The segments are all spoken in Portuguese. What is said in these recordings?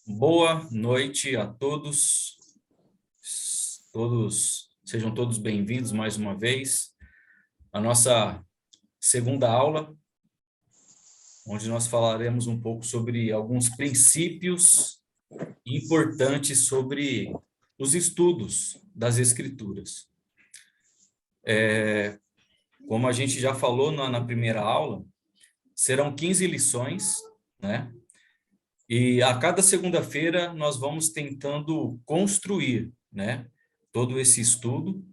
Boa noite a todos. Sejam todos bem-vindos mais uma vez à nossa segunda aula, onde nós falaremos um pouco sobre alguns princípios importantes sobre os estudos das Escrituras. Como a gente já falou na primeira aula, serão 15 lições, né? E a cada segunda-feira nós vamos tentando construir, né, todo esse estudo,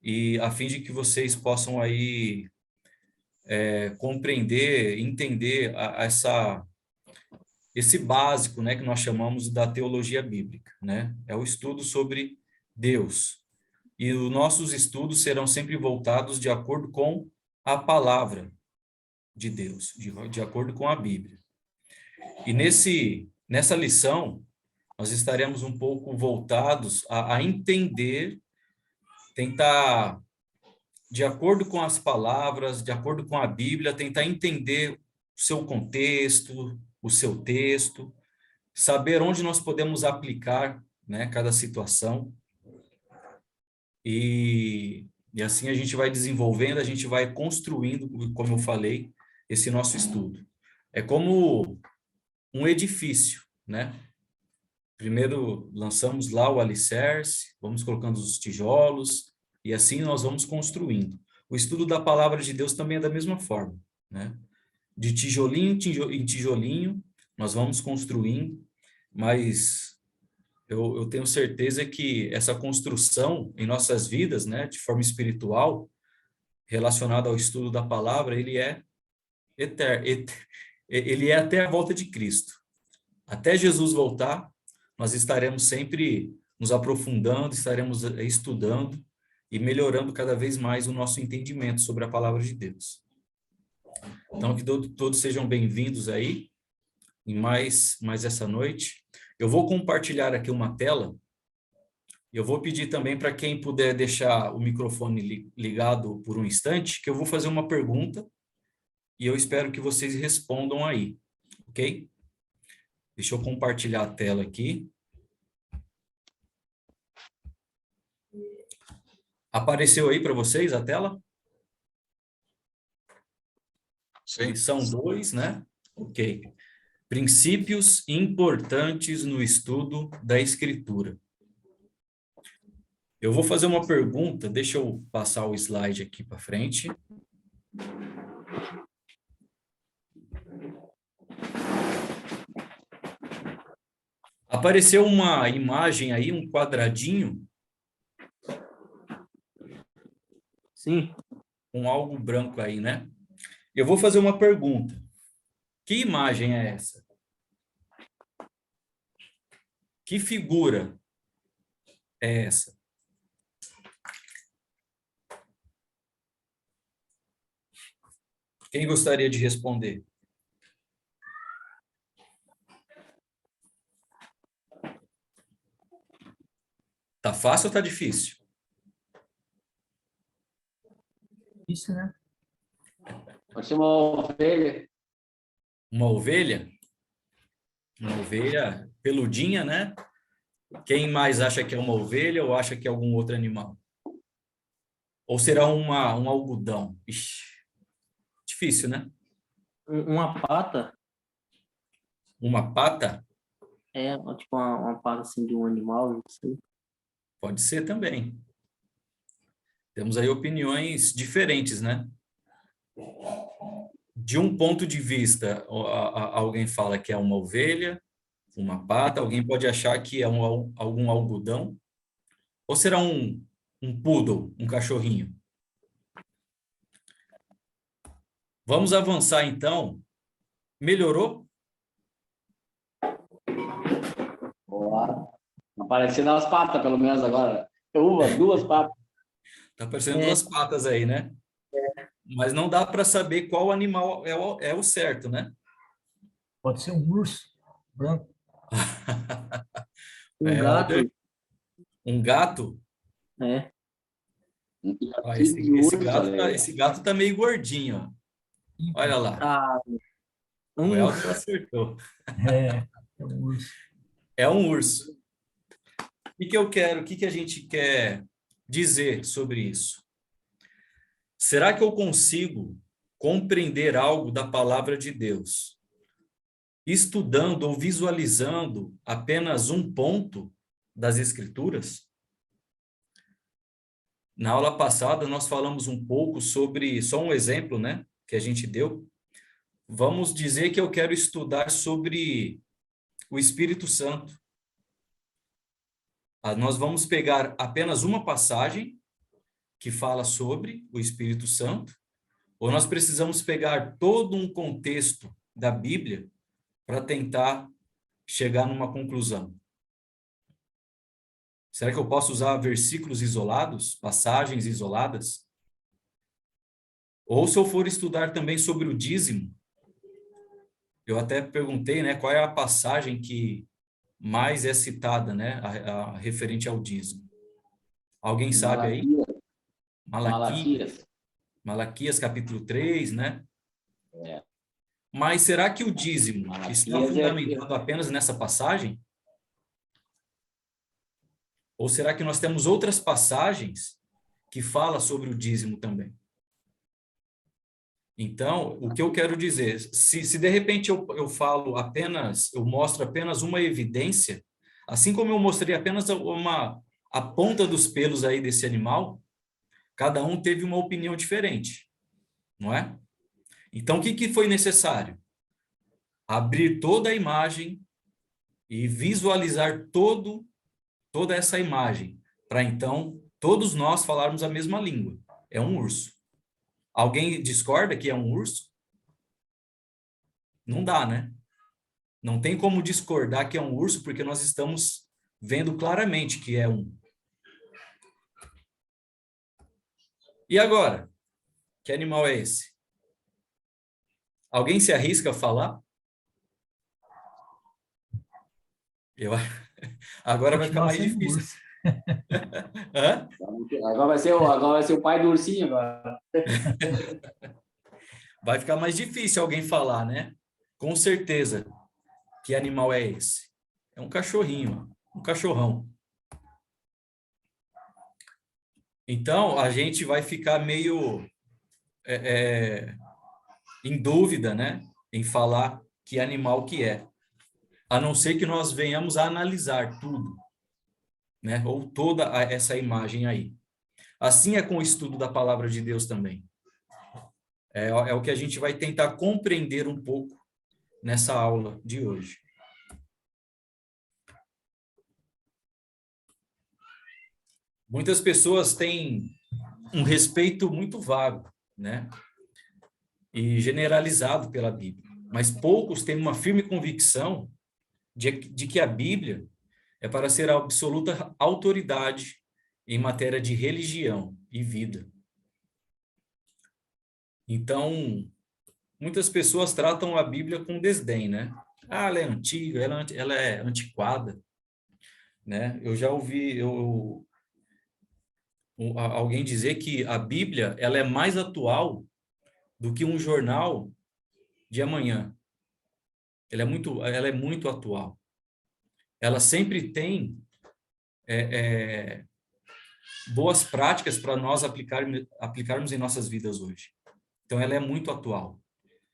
e a fim de que vocês possam aí compreender, entender esse básico, né, que nós chamamos da teologia bíblica, né? É o estudo sobre Deus. E os nossos estudos serão sempre voltados de acordo com a palavra de Deus, de acordo com a Bíblia. E nessa lição, nós estaremos um pouco voltados a entender, tentar, de acordo com as palavras, de acordo com a Bíblia, tentar entender o seu contexto, o seu texto, saber onde nós podemos aplicar, né, cada situação. E assim a gente vai desenvolvendo, a gente vai construindo, como eu falei, esse nosso estudo. É como um edifício, né? Primeiro lançamos lá o alicerce, vamos colocando os tijolos, e assim nós vamos construindo. O estudo da palavra de Deus também é da mesma forma, né? De tijolinho em tijolinho, nós vamos construindo, mas eu tenho certeza que essa construção em nossas vidas, né, de forma espiritual, relacionada ao estudo da palavra, ele é eterno, ele é até a volta de Cristo. Até Jesus voltar, nós estaremos sempre nos aprofundando, estaremos estudando e melhorando cada vez mais o nosso entendimento sobre a palavra de Deus. Então, que todos sejam bem-vindos aí em mais essa noite. Eu vou compartilhar aqui uma tela. Eu vou pedir também para quem puder deixar o microfone ligado por um instante, que eu vou fazer uma pergunta e eu espero que vocês respondam aí, ok? Deixa eu compartilhar a tela aqui. Apareceu aí para vocês a tela? Sim. Lição 2, né? Ok. Princípios importantes no estudo da Escritura. Eu vou fazer uma pergunta, deixa eu passar o slide aqui para frente. Apareceu uma imagem aí, um quadradinho. Sim. Com algo branco aí, né? Eu vou fazer uma pergunta. Que imagem é essa? Que figura é essa? Quem gostaria de responder? Tá fácil ou tá difícil? Isso, né? Pode ser uma ovelha. Uma ovelha? Uma ovelha peludinha, né? Quem mais acha que é uma ovelha ou acha que é algum outro animal? Ou será um algodão? Ixi, difícil, né? Uma pata Uma pata? é tipo uma pata assim de um animal, não sei. Pode ser também. Temos aí opiniões diferentes, né? De um ponto de vista, alguém fala que é uma ovelha, uma pata, alguém pode achar que é algum algodão, ou será um poodle, um cachorrinho? Vamos avançar, então. Melhorou? Boa. Aparecendo as patas, pelo menos agora. Duas patas. Tá aparecendo duas patas aí, né? Mas não dá para saber qual animal é o certo, né? Pode ser um urso branco. Um gato. Um gato? É. Ó, Urso, esse gato tá meio gordinho, ó. Olha lá. Ah, O Elton acertou. É um urso. É um urso. O que que a gente quer dizer sobre isso? Será que eu consigo compreender algo da palavra de Deus, estudando ou visualizando apenas um ponto das Escrituras? Na aula passada, nós falamos um pouco sobre, só um exemplo, né, que a gente deu. Vamos dizer que eu quero estudar sobre o Espírito Santo. Nós vamos pegar apenas uma passagem que fala sobre o Espírito Santo, ou nós precisamos pegar todo um contexto da Bíblia para tentar chegar numa conclusão? Será que eu posso usar versículos isolados, passagens isoladas? Ou se eu for estudar também sobre o dízimo, eu até perguntei, né, qual é a passagem que mais é citada, né, referente ao dízimo. Alguém sabe aí? Malaquias. Malaquias capítulo 3, né? É. Mas será que o dízimo está Malaquias fundamentado apenas nessa passagem? Ou será que nós temos outras passagens que falam sobre o dízimo também? Então, o que eu quero dizer, se de repente eu falo apenas, eu mostro apenas uma evidência, assim como eu mostrei apenas a ponta dos pelos aí desse animal, cada um teve uma opinião diferente, não é? Então, o que foi necessário? Abrir toda a imagem e visualizar toda essa imagem, para então todos nós falarmos a mesma língua. É um urso. Alguém discorda que é um urso? Não dá, né? Não tem como discordar que é um urso, porque nós estamos vendo claramente que é um. E agora? Que animal é esse? Alguém se arrisca a falar? Agora vai ficar Continua mais sendo difícil. urso. Hã? Agora vai ser o pai do ursinho agora. Vai ficar mais difícil alguém falar, né? Com certeza. Que animal é esse? É um cachorrinho, um cachorrão. Então, a gente vai ficar meio em dúvida, né? Em falar que animal que é. A não ser que nós venhamos a analisar tudo, né? Ou toda essa imagem aí. Assim é com o estudo da palavra de Deus também. É o que a gente vai tentar compreender um pouco nessa aula de hoje. Muitas pessoas têm um respeito muito vago, né? E generalizado pela Bíblia. Mas poucos têm uma firme convicção de que a Bíblia é para ser a absoluta autoridade em matéria de religião e vida. Então, muitas pessoas tratam a Bíblia com desdém, né? Ah, ela é antiga, ela é antiquada, né? Eu já ouvi alguém dizer que a Bíblia ela é mais atual do que um jornal de amanhã. Ela é muito atual. Ela sempre tem boas práticas para nós aplicarmos em nossas vidas hoje. Então, ela é muito atual.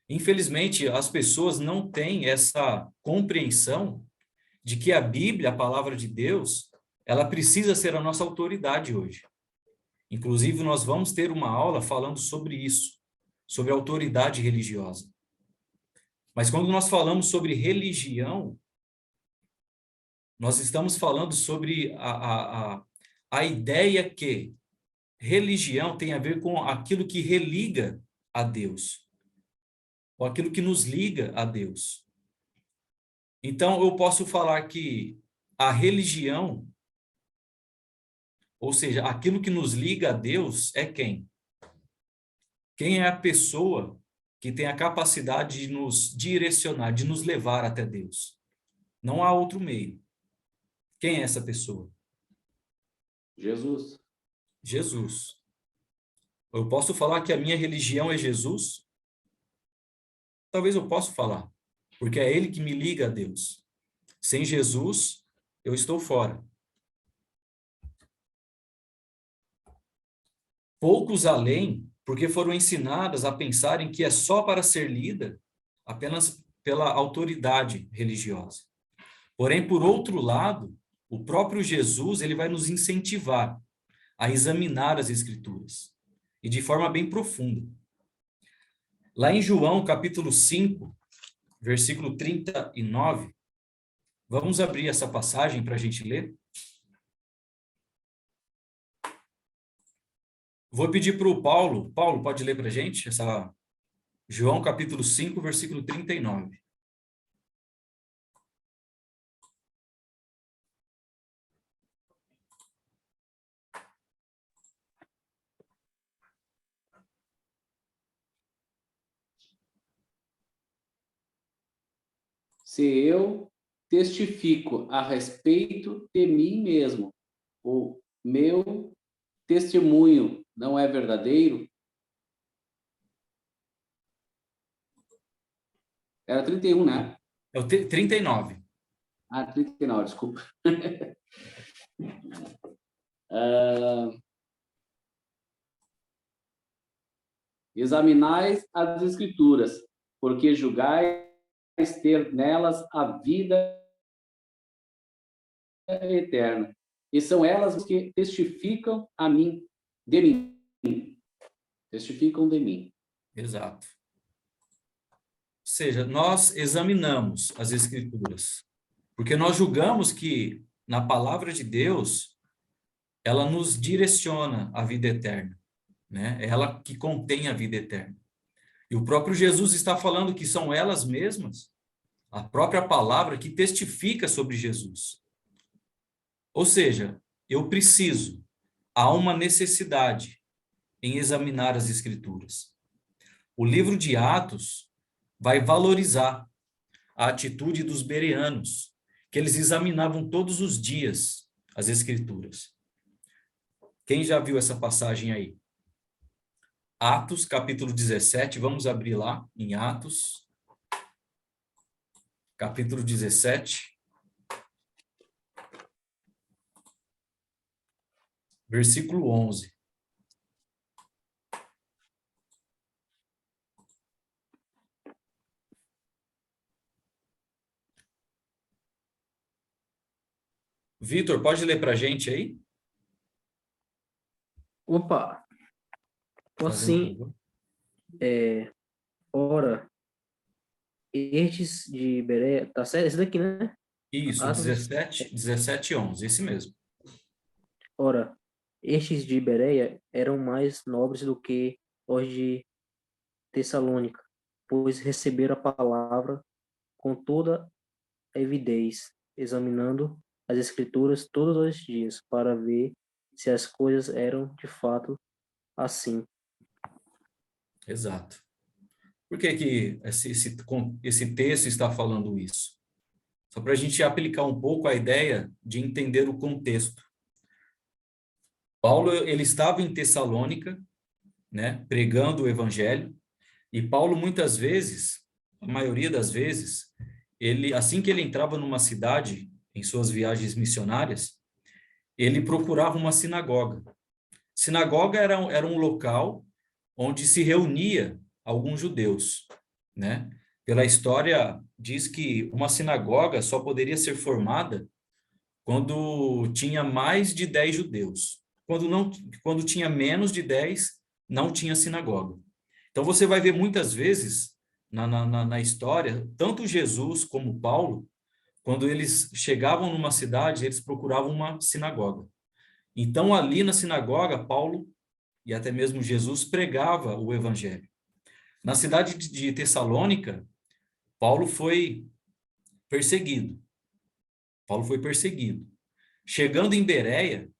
Infelizmente, as pessoas não têm essa compreensão de que a Bíblia, a palavra de Deus, ela precisa ser a nossa autoridade hoje. Inclusive, nós vamos ter uma aula falando sobre isso, sobre autoridade religiosa. Mas quando nós falamos sobre religião, nós estamos falando sobre a ideia que religião tem a ver com aquilo que religa a Deus, ou aquilo que nos liga a Deus. Então, eu posso falar que a religião, ou seja, aquilo que nos liga a Deus, é quem? Quem é a pessoa que tem a capacidade de nos direcionar, de nos levar até Deus? Não há outro meio. Quem é essa pessoa? Jesus. Jesus. Eu posso falar que a minha religião é Jesus? Talvez eu possa falar, porque é ele que me liga a Deus. Sem Jesus, eu estou fora. Poucos a leem, porque foram ensinadas a pensarem que é só para ser lida apenas pela autoridade religiosa. Porém, por outro lado, o próprio Jesus, ele vai nos incentivar a examinar as Escrituras, e de forma bem profunda. Lá em João, capítulo 5, versículo 39, vamos abrir essa passagem para a gente ler? Vou pedir para o Paulo. Paulo, pode ler para a gente? João, capítulo 5, versículo 39. Se eu testifico a respeito de mim mesmo, o meu testemunho não é verdadeiro? Era 31, né? É o 39. Ah, 39, desculpa. Examinais as Escrituras, porque julgais ter nelas a vida eterna. E são elas que testificam a mim, de mim. Testificam de mim. Exato. Ou seja, nós examinamos as Escrituras, porque nós julgamos que na palavra de Deus, ela nos direciona à vida eterna, né? É ela que contém a vida eterna. E o próprio Jesus está falando que são elas mesmas, a própria palavra que testifica sobre Jesus. Ou seja, eu preciso, há uma necessidade em examinar as Escrituras. O livro de Atos vai valorizar a atitude dos bereanos, que eles examinavam todos os dias as Escrituras. Quem já viu essa passagem aí? Atos, capítulo 17, vamos abrir lá em Atos, capítulo 17, versículo 11. Vitor, pode ler para a gente aí? Opa, Fazendo assim, favor. ora, estes de Bereia, tá certo? Esse daqui, né? Isso, Atos, 17 e 11, esse mesmo. ora, estes de Bereia eram mais nobres do que os de Tessalônica, pois receberam a palavra com toda a evidez, examinando as Escrituras todos os dias, para ver se as coisas eram de fato assim. Exato. Por que que esse texto está falando isso? Só para a gente aplicar um pouco a ideia de entender o contexto. Paulo, ele estava em Tessalônica, né, pregando o evangelho, e Paulo muitas vezes, a maioria das vezes, ele, assim que ele entrava numa cidade, em suas viagens missionárias, ele procurava uma sinagoga. Sinagoga era um local onde se reunia alguns judeus, né? Pela história, diz que uma sinagoga só poderia ser formada quando tinha mais de 10 judeus. Quando tinha menos de 10, não tinha sinagoga. Então você vai ver muitas vezes na história, tanto Jesus como Paulo, quando eles chegavam numa cidade, eles procuravam uma sinagoga. Então ali na sinagoga, Paulo e até mesmo Jesus pregava o evangelho. Na cidade de Tessalônica, Paulo foi perseguido. Paulo foi perseguido. Chegando em Bereia,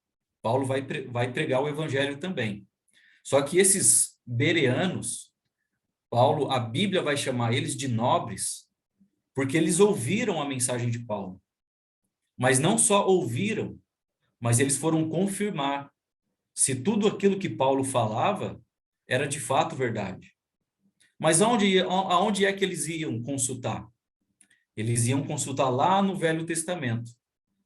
Paulo vai pregar o evangelho também. Só que esses bereanos, Paulo, a Bíblia vai chamar eles de nobres, porque eles ouviram a mensagem de Paulo. Mas não só ouviram, mas eles foram confirmar se tudo aquilo que Paulo falava era de fato verdade. Mas aonde é que eles iam consultar? Eles iam consultar lá no Velho Testamento.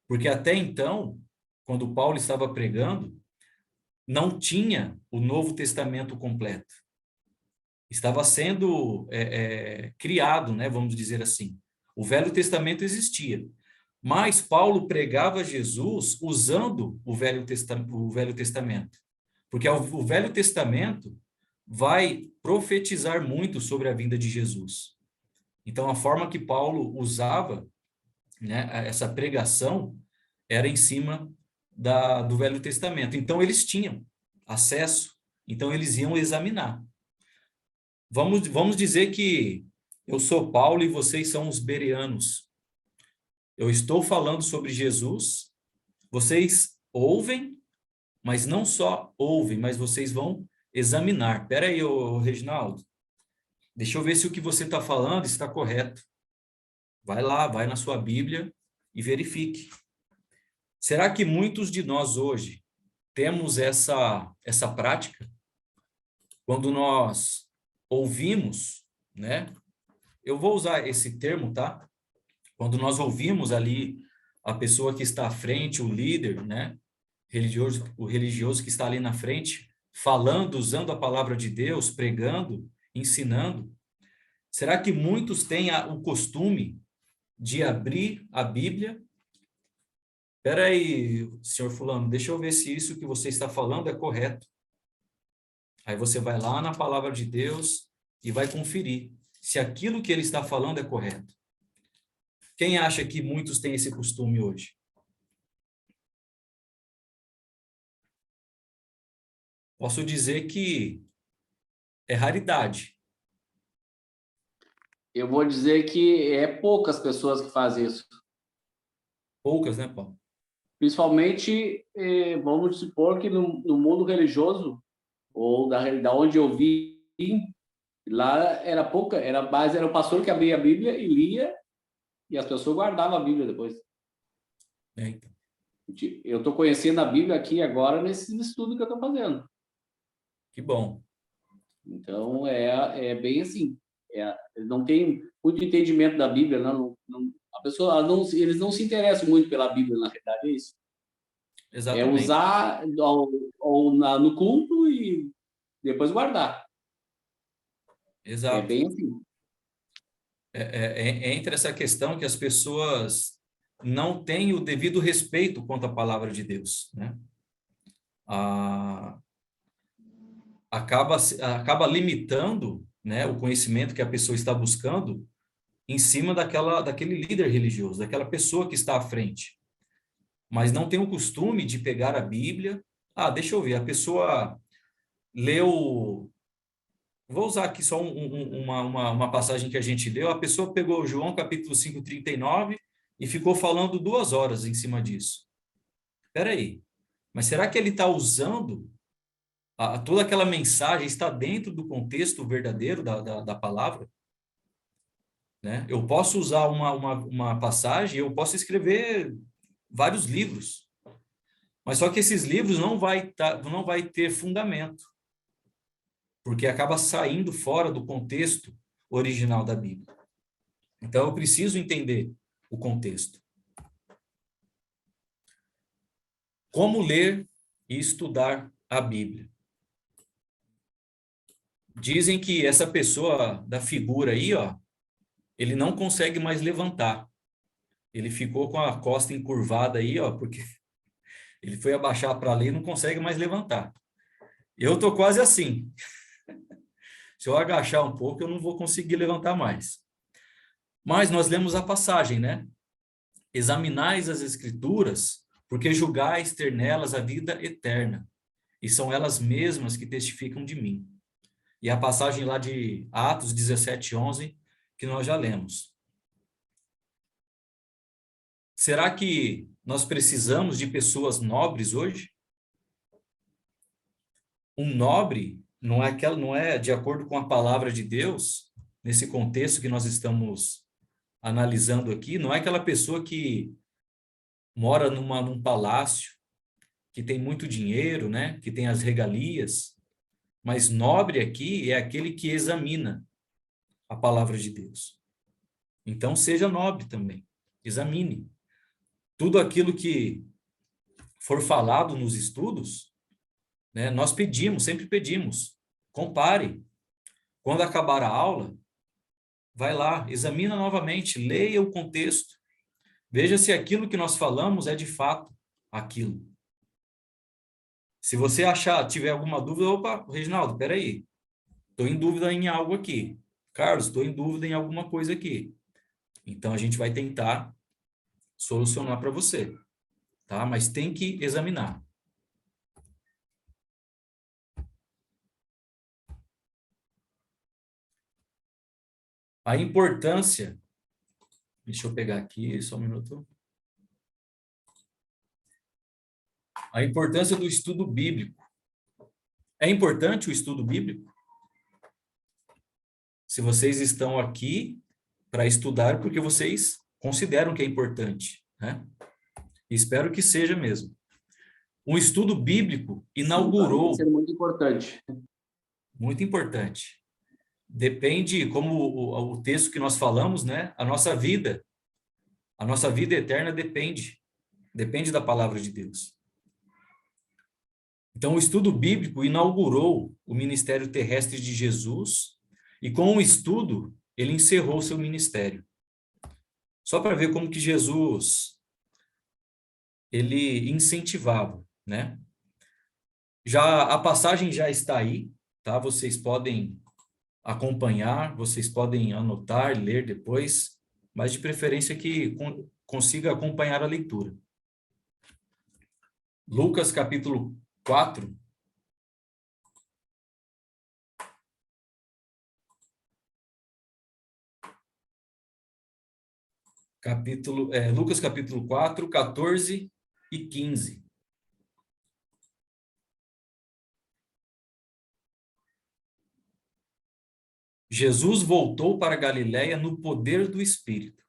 Porque até então, quando Paulo estava pregando, não tinha o Novo Testamento completo. Estava sendo criado, né, vamos dizer assim. O Velho Testamento existia, mas Paulo pregava Jesus usando o Velho Testamento, porque o Velho Testamento vai profetizar muito sobre a vinda de Jesus. Então, a forma que Paulo usava, né, essa pregação era em cima do Velho Testamento. Então, eles tinham acesso, então eles iam examinar. Vamos dizer que eu sou Paulo e vocês são os bereanos. Eu estou falando sobre Jesus, vocês ouvem, mas não só ouvem, mas vocês vão examinar. Espera aí, Reginaldo, deixa eu ver se o que você está falando está correto. Vai lá, vai na sua Bíblia e verifique. Será que muitos de nós hoje temos essa prática? Quando nós ouvimos, né? Eu vou usar esse termo, tá? Quando nós ouvimos ali a pessoa que está à frente, o líder, né? O religioso que está ali na frente, falando, usando a palavra de Deus, pregando, ensinando. Será que muitos têm o costume de abrir a Bíblia? Espera aí, senhor fulano, deixa eu ver se isso que você está falando é correto. Aí você vai lá na palavra de Deus e vai conferir se aquilo que ele está falando é correto. Quem acha que muitos têm esse costume hoje? Posso dizer que é raridade. Eu vou dizer que é poucas pessoas que fazem isso. Poucas, né, Paulo? Principalmente, vamos supor que no mundo religioso, ou da onde eu vim, lá era pouca, era o pastor que abria a Bíblia e lia, e as pessoas guardavam a Bíblia depois. Então. Eu estou conhecendo a Bíblia aqui agora nesse estudo que eu estou fazendo. Que bom. Então, é bem assim. Não tem muito entendimento da Bíblia, a pessoa, eles não se interessam muito pela Bíblia, na verdade, é isso. Exatamente. É usar no culto e depois guardar. Exato. É bem assim. Entre essa questão que as pessoas não têm o devido respeito quanto à palavra de Deus, né? Acaba limitando, né, o conhecimento que a pessoa está buscando em cima daquele líder religioso, daquela pessoa que está à frente. Mas não tem o costume de pegar a Bíblia. Deixa eu ver, a pessoa leu... Vou usar aqui só uma passagem que a gente leu. A pessoa pegou João capítulo 5:39 e ficou falando 2 horas em cima disso. Espera aí, mas será que ele está usando toda aquela mensagem, está dentro do contexto verdadeiro da palavra? Né? Eu posso usar uma passagem, eu posso escrever vários livros, mas só que esses livros não vai ter fundamento, porque acaba saindo fora do contexto original da Bíblia. Então, eu preciso entender o contexto. Como ler e estudar a Bíblia? Dizem que essa pessoa da figura aí, ele não consegue mais levantar. Ele ficou com a costa encurvada aí, porque ele foi abaixar para ler e não consegue mais levantar. Eu estou quase assim. Se eu agachar um pouco, eu não vou conseguir levantar mais. Mas nós lemos a passagem, né? Examinais as Escrituras, porque julgais ter nelas a vida eterna, e são elas mesmas que testificam de mim. E a passagem lá de Atos 17:11, que nós já lemos. Será que nós precisamos de pessoas nobres hoje? Um nobre não é de acordo com a palavra de Deus, nesse contexto que nós estamos analisando aqui, não é aquela pessoa que mora num palácio, que tem muito dinheiro, né, que tem as regalias, mas nobre aqui é aquele que examina a palavra de Deus. Então, seja nobre também. Examine. Tudo aquilo que for falado nos estudos, né, nós pedimos, sempre pedimos, compare. Quando acabar a aula, vai lá, examina novamente, leia o contexto. Veja se aquilo que nós falamos é de fato aquilo. Se você tiver alguma dúvida, opa, Reginaldo, peraí, estou em dúvida em algo aqui. Carlos, estou em dúvida em alguma coisa aqui. Então, a gente vai tentar solucionar para você, tá? Mas tem que examinar. A importância... Deixa eu pegar aqui, só um minuto. A importância do estudo bíblico. É importante o estudo bíblico? Se vocês estão aqui para estudar, porque vocês consideram que é importante, né? Espero que seja mesmo. Um estudo bíblico inaugurou... Isso é muito importante. Muito importante. Depende, como o texto que nós falamos, né? A nossa vida eterna depende da palavra de Deus. Então, o estudo bíblico inaugurou o ministério terrestre de Jesus e com o estudo, ele encerrou seu ministério. Só para ver como que Jesus, ele incentivava, né? A passagem já está aí, tá? Vocês podem acompanhar, vocês podem anotar, ler depois, mas de preferência que consiga acompanhar a leitura. Lucas capítulo 4. Lucas capítulo 4, 14 e 15. Jesus voltou para Galiléia no poder do Espírito,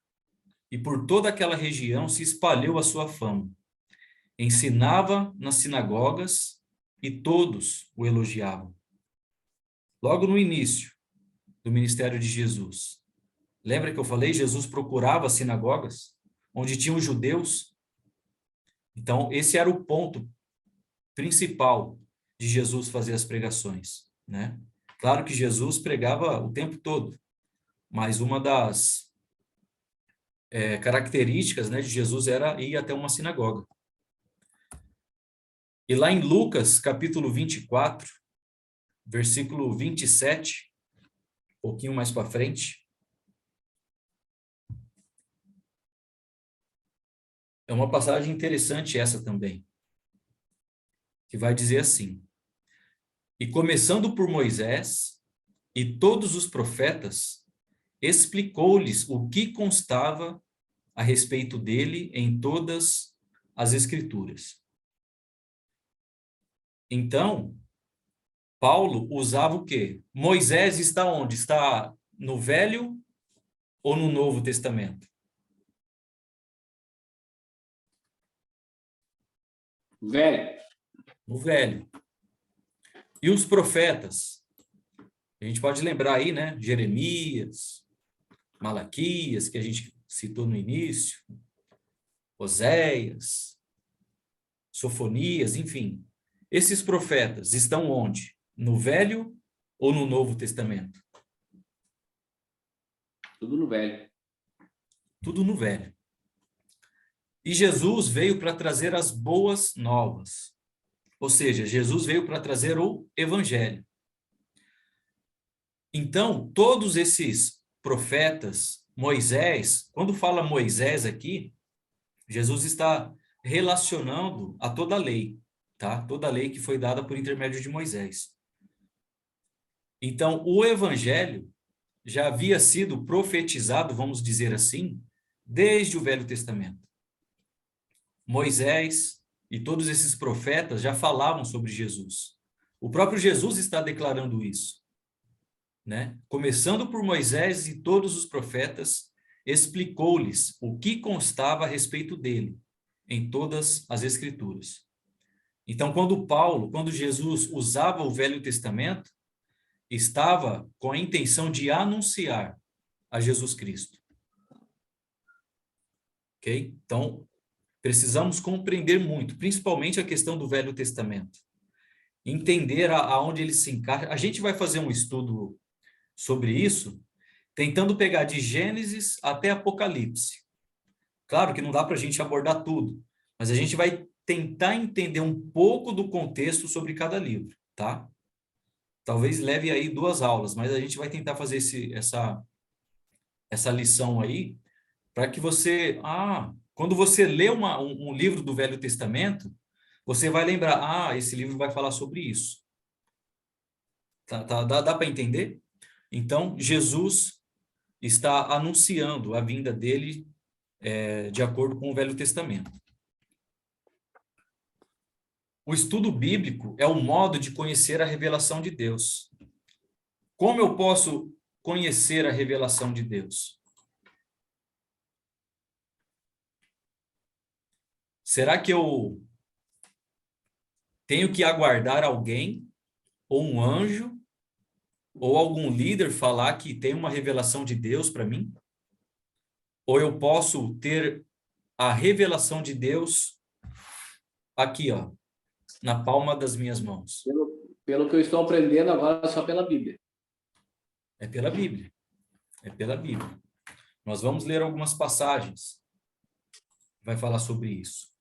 e por toda aquela região se espalhou a sua fama. Ensinava nas sinagogas e todos o elogiavam. Logo no início do ministério de Jesus, lembra que eu falei? Jesus procurava as sinagogas, onde tinham os judeus. Então, esse era o ponto principal de Jesus fazer as pregações, né? Claro que Jesus pregava o tempo todo, mas uma das características, né, de Jesus era ir até uma sinagoga. E lá em Lucas, capítulo 24, versículo 27, um pouquinho mais para frente, é uma passagem interessante essa também, que vai dizer assim: e começando por Moisés e todos os profetas, explicou-lhes o que constava a respeito dele em todas as Escrituras. Então, Paulo usava o quê? Moisés está onde? Está no Velho ou no Novo Testamento? Velho. No Velho. E os profetas? A gente pode lembrar aí, né? Jeremias, Malaquias, que a gente citou no início, Oséias, Sofonias, enfim. Esses profetas estão onde? No Velho ou no Novo Testamento? Tudo no Velho. Tudo no Velho. E Jesus veio para trazer as boas novas. Ou seja, Jesus veio para trazer o Evangelho. Então, todos esses profetas, Moisés, quando fala Moisés aqui, Jesus está relacionando a toda a lei, tá? Toda a lei que foi dada por intermédio de Moisés. Então, o Evangelho já havia sido profetizado, vamos dizer assim, desde o Velho Testamento. Moisés e todos esses profetas já falavam sobre Jesus. O próprio Jesus está declarando isso, né? Começando por Moisés e todos os profetas, explicou-lhes o que constava a respeito dele em todas as Escrituras. Então, quando Jesus usava o Velho Testamento, estava com a intenção de anunciar a Jesus Cristo. ok? Então, precisamos compreender muito, principalmente a questão do Velho Testamento. Entender aonde ele se encaixa. A gente vai fazer um estudo sobre isso, tentando pegar de Gênesis até Apocalipse. Claro que não dá para a gente abordar tudo, mas a gente vai tentar entender um pouco do contexto sobre cada livro, tá? Talvez leve aí 2 aulas, mas a gente vai tentar fazer essa lição aí, para que você... quando você lê um livro do Velho Testamento, você vai lembrar, esse livro vai falar sobre isso. Dá para entender? Então, Jesus está anunciando a vinda dele de acordo com o Velho Testamento. O estudo bíblico é o modo de conhecer a revelação de Deus. Como eu posso conhecer a revelação de Deus? Será que eu tenho que aguardar alguém, ou um anjo, ou algum líder falar que tem uma revelação de Deus para mim? Ou eu posso ter a revelação de Deus aqui, ó, na palma das minhas mãos? Pelo que eu estou aprendendo agora, só pela Bíblia. É pela Bíblia. É pela Bíblia. Nós vamos ler algumas passagens. Vai falar sobre isso.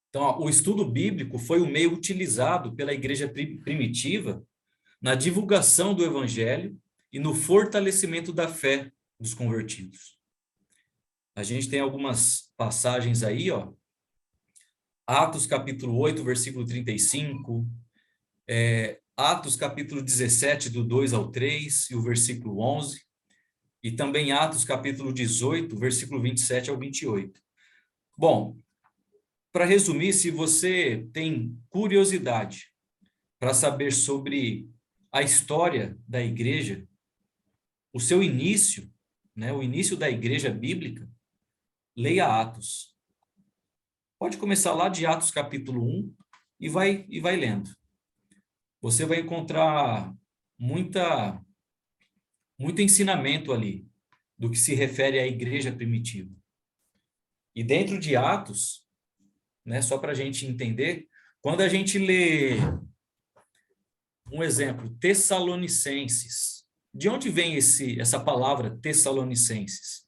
Então, ó, o estudo bíblico foi o meio utilizado pela igreja primitiva na divulgação do evangelho e no fortalecimento da fé dos convertidos. A gente tem algumas passagens aí, ó. Atos capítulo 8, versículo 35, Atos capítulo 17, do 2 ao 3 e o versículo 11, e também Atos capítulo 18, versículo 27 ao 28. Bom, para resumir, se você tem curiosidade para saber sobre a história da igreja, o seu início, né, o início da igreja bíblica, leia Atos. Pode começar lá de Atos capítulo 1 e vai lendo. Você vai encontrar muito ensinamento ali do que se refere à igreja primitiva. E dentro de Atos, né, só para a gente entender, quando a gente lê, um exemplo, Tessalonicenses, de onde vem essa palavra Tessalonicenses?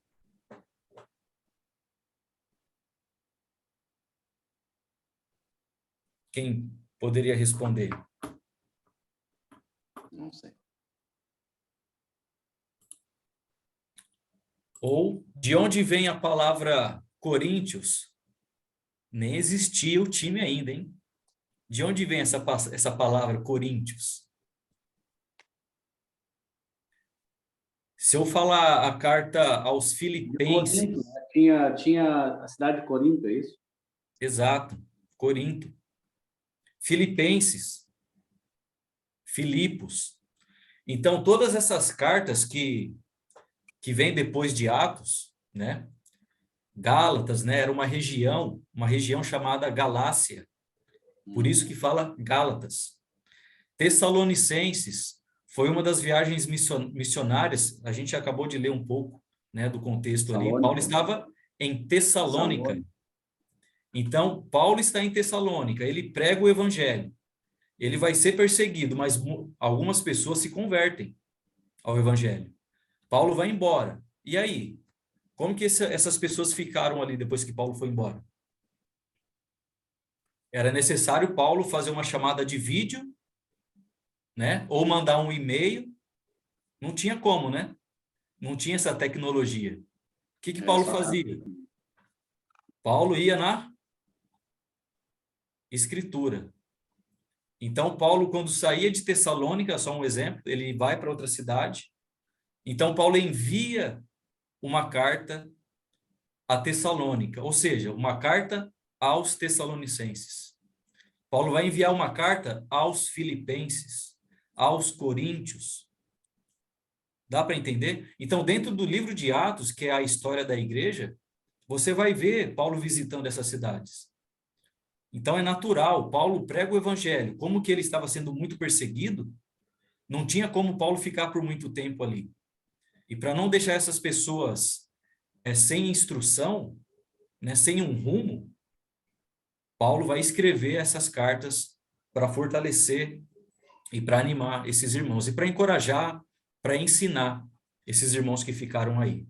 Quem poderia responder? Não sei. Ou de onde vem a palavra Coríntios? Nem existia o time ainda, hein? De onde vem essa palavra Coríntios? Se eu falar a carta aos Filipenses... Corinto, né? Tinha a cidade de Corinto, é isso? Exato, Corinto. Filipenses, Filipos. Então, todas essas cartas que vêm depois de Atos, né? Gálatas, né? Era uma região chamada Galácia. Por isso que fala Gálatas. Tessalonicenses foi uma das viagens missionárias. A gente acabou de ler um pouco, né, do contexto ali. Paulo estava em Tessalônica. Então, Paulo está em Tessalônica. Ele prega o evangelho. Ele vai ser perseguido, mas algumas pessoas se convertem ao evangelho. Paulo vai embora. E aí? Como que essas pessoas ficaram ali depois que Paulo foi embora? Era necessário Paulo fazer uma chamada de vídeo, né? Ou mandar um e-mail. Não tinha como, né? Não tinha essa tecnologia. O que Paulo fazia? Paulo ia na Escritura. Então, Paulo, quando saía de Tessalônica, só um exemplo, ele vai para outra cidade. Então, Paulo envia uma carta a Tessalônica, ou seja, uma carta aos Tessalonicenses. Paulo vai enviar uma carta aos Filipenses, aos Coríntios. Dá para entender? Então, dentro do livro de Atos, que é a história da igreja, você vai ver Paulo visitando essas cidades. Então, é natural, Paulo prega o evangelho. Como que ele estava sendo muito perseguido, não tinha como Paulo ficar por muito tempo ali. E para não deixar essas pessoas sem instrução, né, sem um rumo, Paulo vai escrever essas cartas para fortalecer e para animar esses irmãos, e para encorajar, para ensinar esses irmãos que ficaram aí.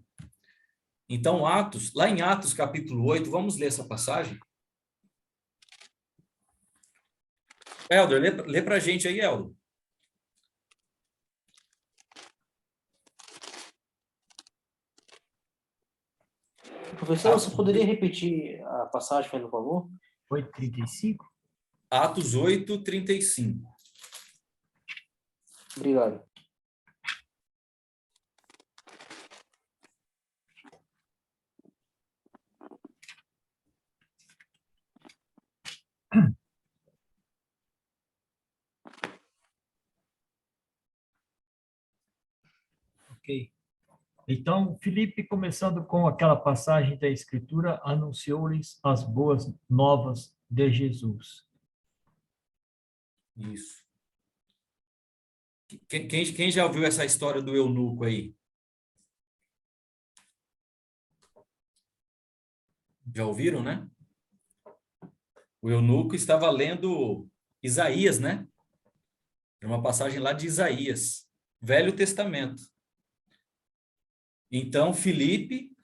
Então, Atos, lá em Atos capítulo 8, vamos ler essa passagem? Helder, lê para a gente aí, Helder. Professor, você poderia repetir a passagem, por favor? 8:35? Atos 8, 35. Obrigado. Ok. Então, Filipe, começando com aquela passagem da Escritura, anunciou-lhes as boas novas de Jesus. Isso. Quem já ouviu essa história do eunuco aí? Já ouviram, né? O eunuco estava lendo Isaías, né? É uma passagem lá de Isaías, Velho Testamento. Então, Filipe,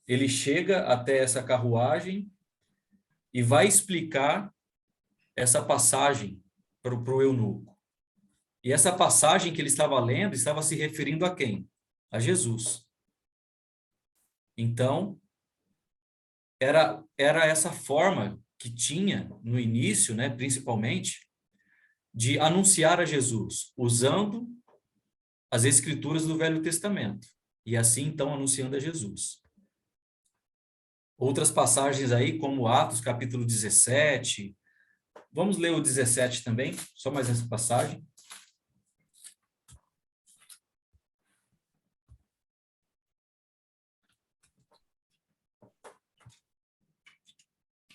ele chega até essa carruagem e vai explicar essa passagem para o eunuco. E essa passagem que ele estava lendo estava se referindo a quem? A Jesus. Então, era essa forma que tinha no início, né, principalmente, de anunciar a Jesus, usando as escrituras do Velho Testamento. E assim, então, anunciando a Jesus. Outras passagens aí, como Atos, capítulo 17. Vamos ler o 17 também, só mais essa passagem.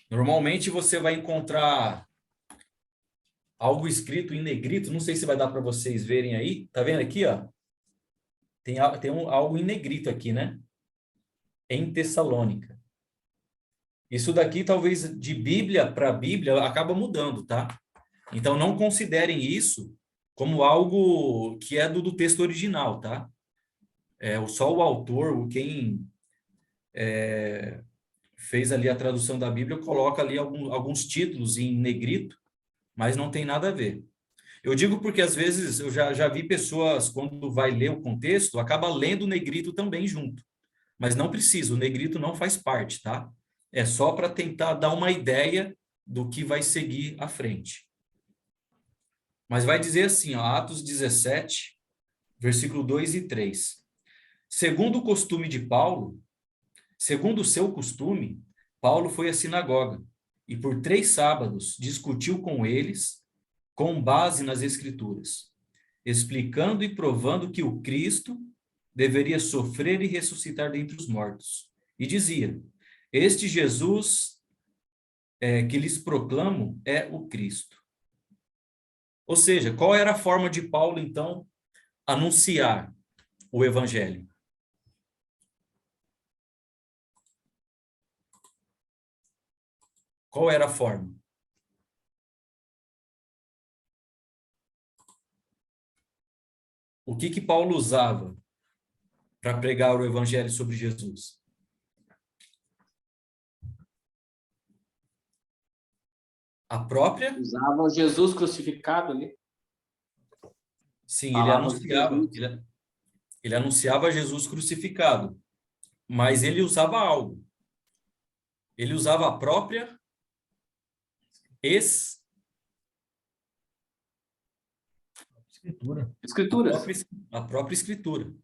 Normalmente você vai encontrar algo escrito em negrito, não sei se vai dar para vocês verem aí. Tá vendo aqui, ó? Tem algo em negrito aqui, né? Em Tessalônica. Isso daqui, talvez, de Bíblia para Bíblia, acaba mudando, tá? Então, não considerem isso como algo que é do texto original, tá? Só o autor, quem fez ali a tradução da Bíblia, coloca ali alguns títulos em negrito, mas não tem nada a ver. Eu digo porque, às vezes, eu já vi pessoas, quando vai ler o contexto, acaba lendo o negrito também junto. Mas não precisa, o negrito não faz parte, tá? É só para tentar dar uma ideia do que vai seguir à frente. Mas vai dizer assim, ó, Atos 17, versículo 2 e 3. Segundo o costume de Paulo, segundo o seu costume, Paulo foi à sinagoga e por 3 sábados discutiu com eles com base nas Escrituras, explicando e provando que o Cristo deveria sofrer e ressuscitar dentre os mortos. E dizia, este Jesus que lhes proclamo é o Cristo. Ou seja, qual era a forma de Paulo, então, anunciar o Evangelho? Qual era a forma? O que Paulo usava para pregar o Evangelho sobre Jesus? A própria? Usavam Jesus crucificado ali. Sim, Palavras de Jesus. Ele anunciava Jesus crucificado, mas ele usava algo. Ele usava a própria Escritura. Escrituras. a própria Escritura.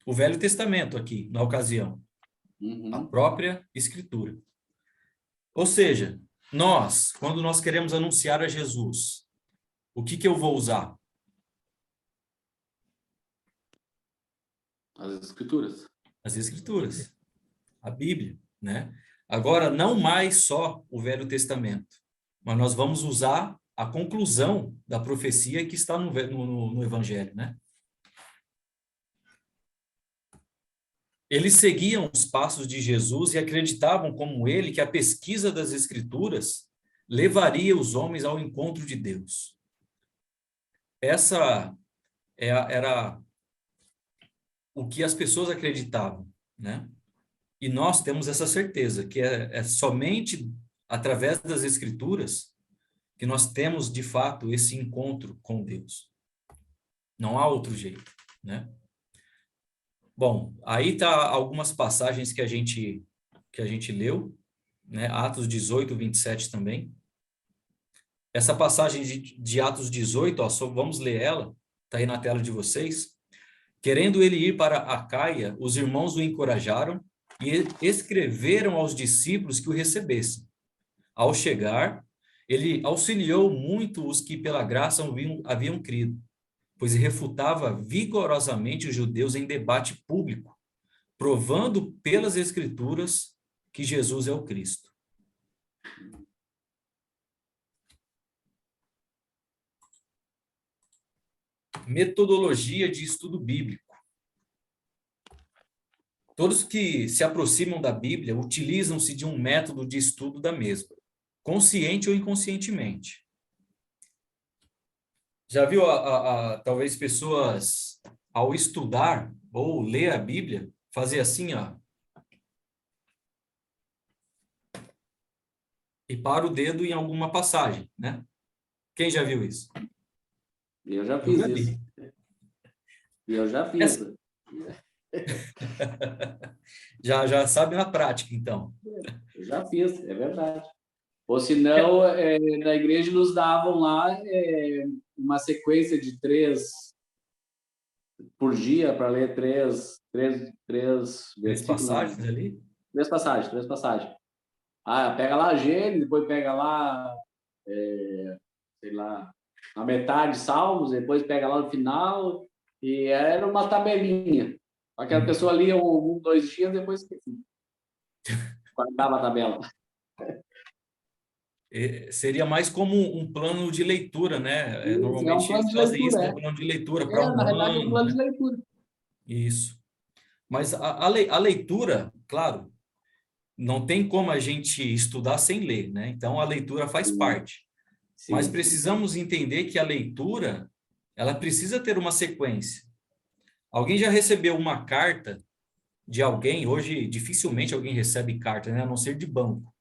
O Velho Testamento aqui, na ocasião. A própria Escritura. Ou seja, quando nós queremos anunciar a Jesus, o que eu vou usar? As Escrituras. As Escrituras. A Bíblia, né? Agora, não mais só o Velho Testamento, mas nós vamos usar a conclusão da profecia que está no Evangelho, né? Eles seguiam os passos de Jesus e acreditavam, como ele, que a pesquisa das Escrituras levaria os homens ao encontro de Deus. Essa era o que as pessoas acreditavam, né? E nós temos essa certeza, que é somente através das Escrituras que nós temos, de fato, esse encontro com Deus. Não há outro jeito, né? Bom, aí tá algumas passagens que a gente leu, né? Atos 18, 27 também. Essa passagem de Atos 18, ó, vamos ler ela, tá aí na tela de vocês. Querendo ele ir para Acaia, os irmãos o encorajaram e escreveram aos discípulos que o recebessem. Ao chegar, ele auxiliou muito os que pela graça haviam crido, pois refutava vigorosamente os judeus em debate público, provando pelas Escrituras que Jesus é o Cristo. Metodologia de estudo bíblico. Todos que se aproximam da Bíblia utilizam-se de um método de estudo da mesma, consciente ou inconscientemente. Já viu, talvez, pessoas, ao estudar ou ler a Bíblia, fazer assim, ó, e para o dedo em alguma passagem, né? Quem já viu isso? Eu já fiz isso. Eu já fiz. Já sabe na prática, então. Eu já fiz, é verdade. Ou senão, na igreja nos davam lá uma sequência de 3 por dia para ler três versículos. Passagens não. ali? 3 passagens. Ah, pega lá Gênesis, depois pega lá, sei lá, a metade Salmos, depois pega lá no final, e era uma tabelinha. Aquela pessoa lia 2 dias, depois esquecia. Guardava a tabela. Seria mais como um plano de leitura, né? Isso, Normalmente um plano eles de fazem isso, leitura, um plano de leitura para um na verdade, é um ano, plano né? de leitura. Isso. Mas a leitura, claro, não tem como a gente estudar sem ler, né? Então, a leitura faz parte. Sim. Mas precisamos entender que a leitura, ela precisa ter uma sequência. Alguém já recebeu uma carta de alguém? Hoje, dificilmente alguém recebe carta, né? A não ser de banco.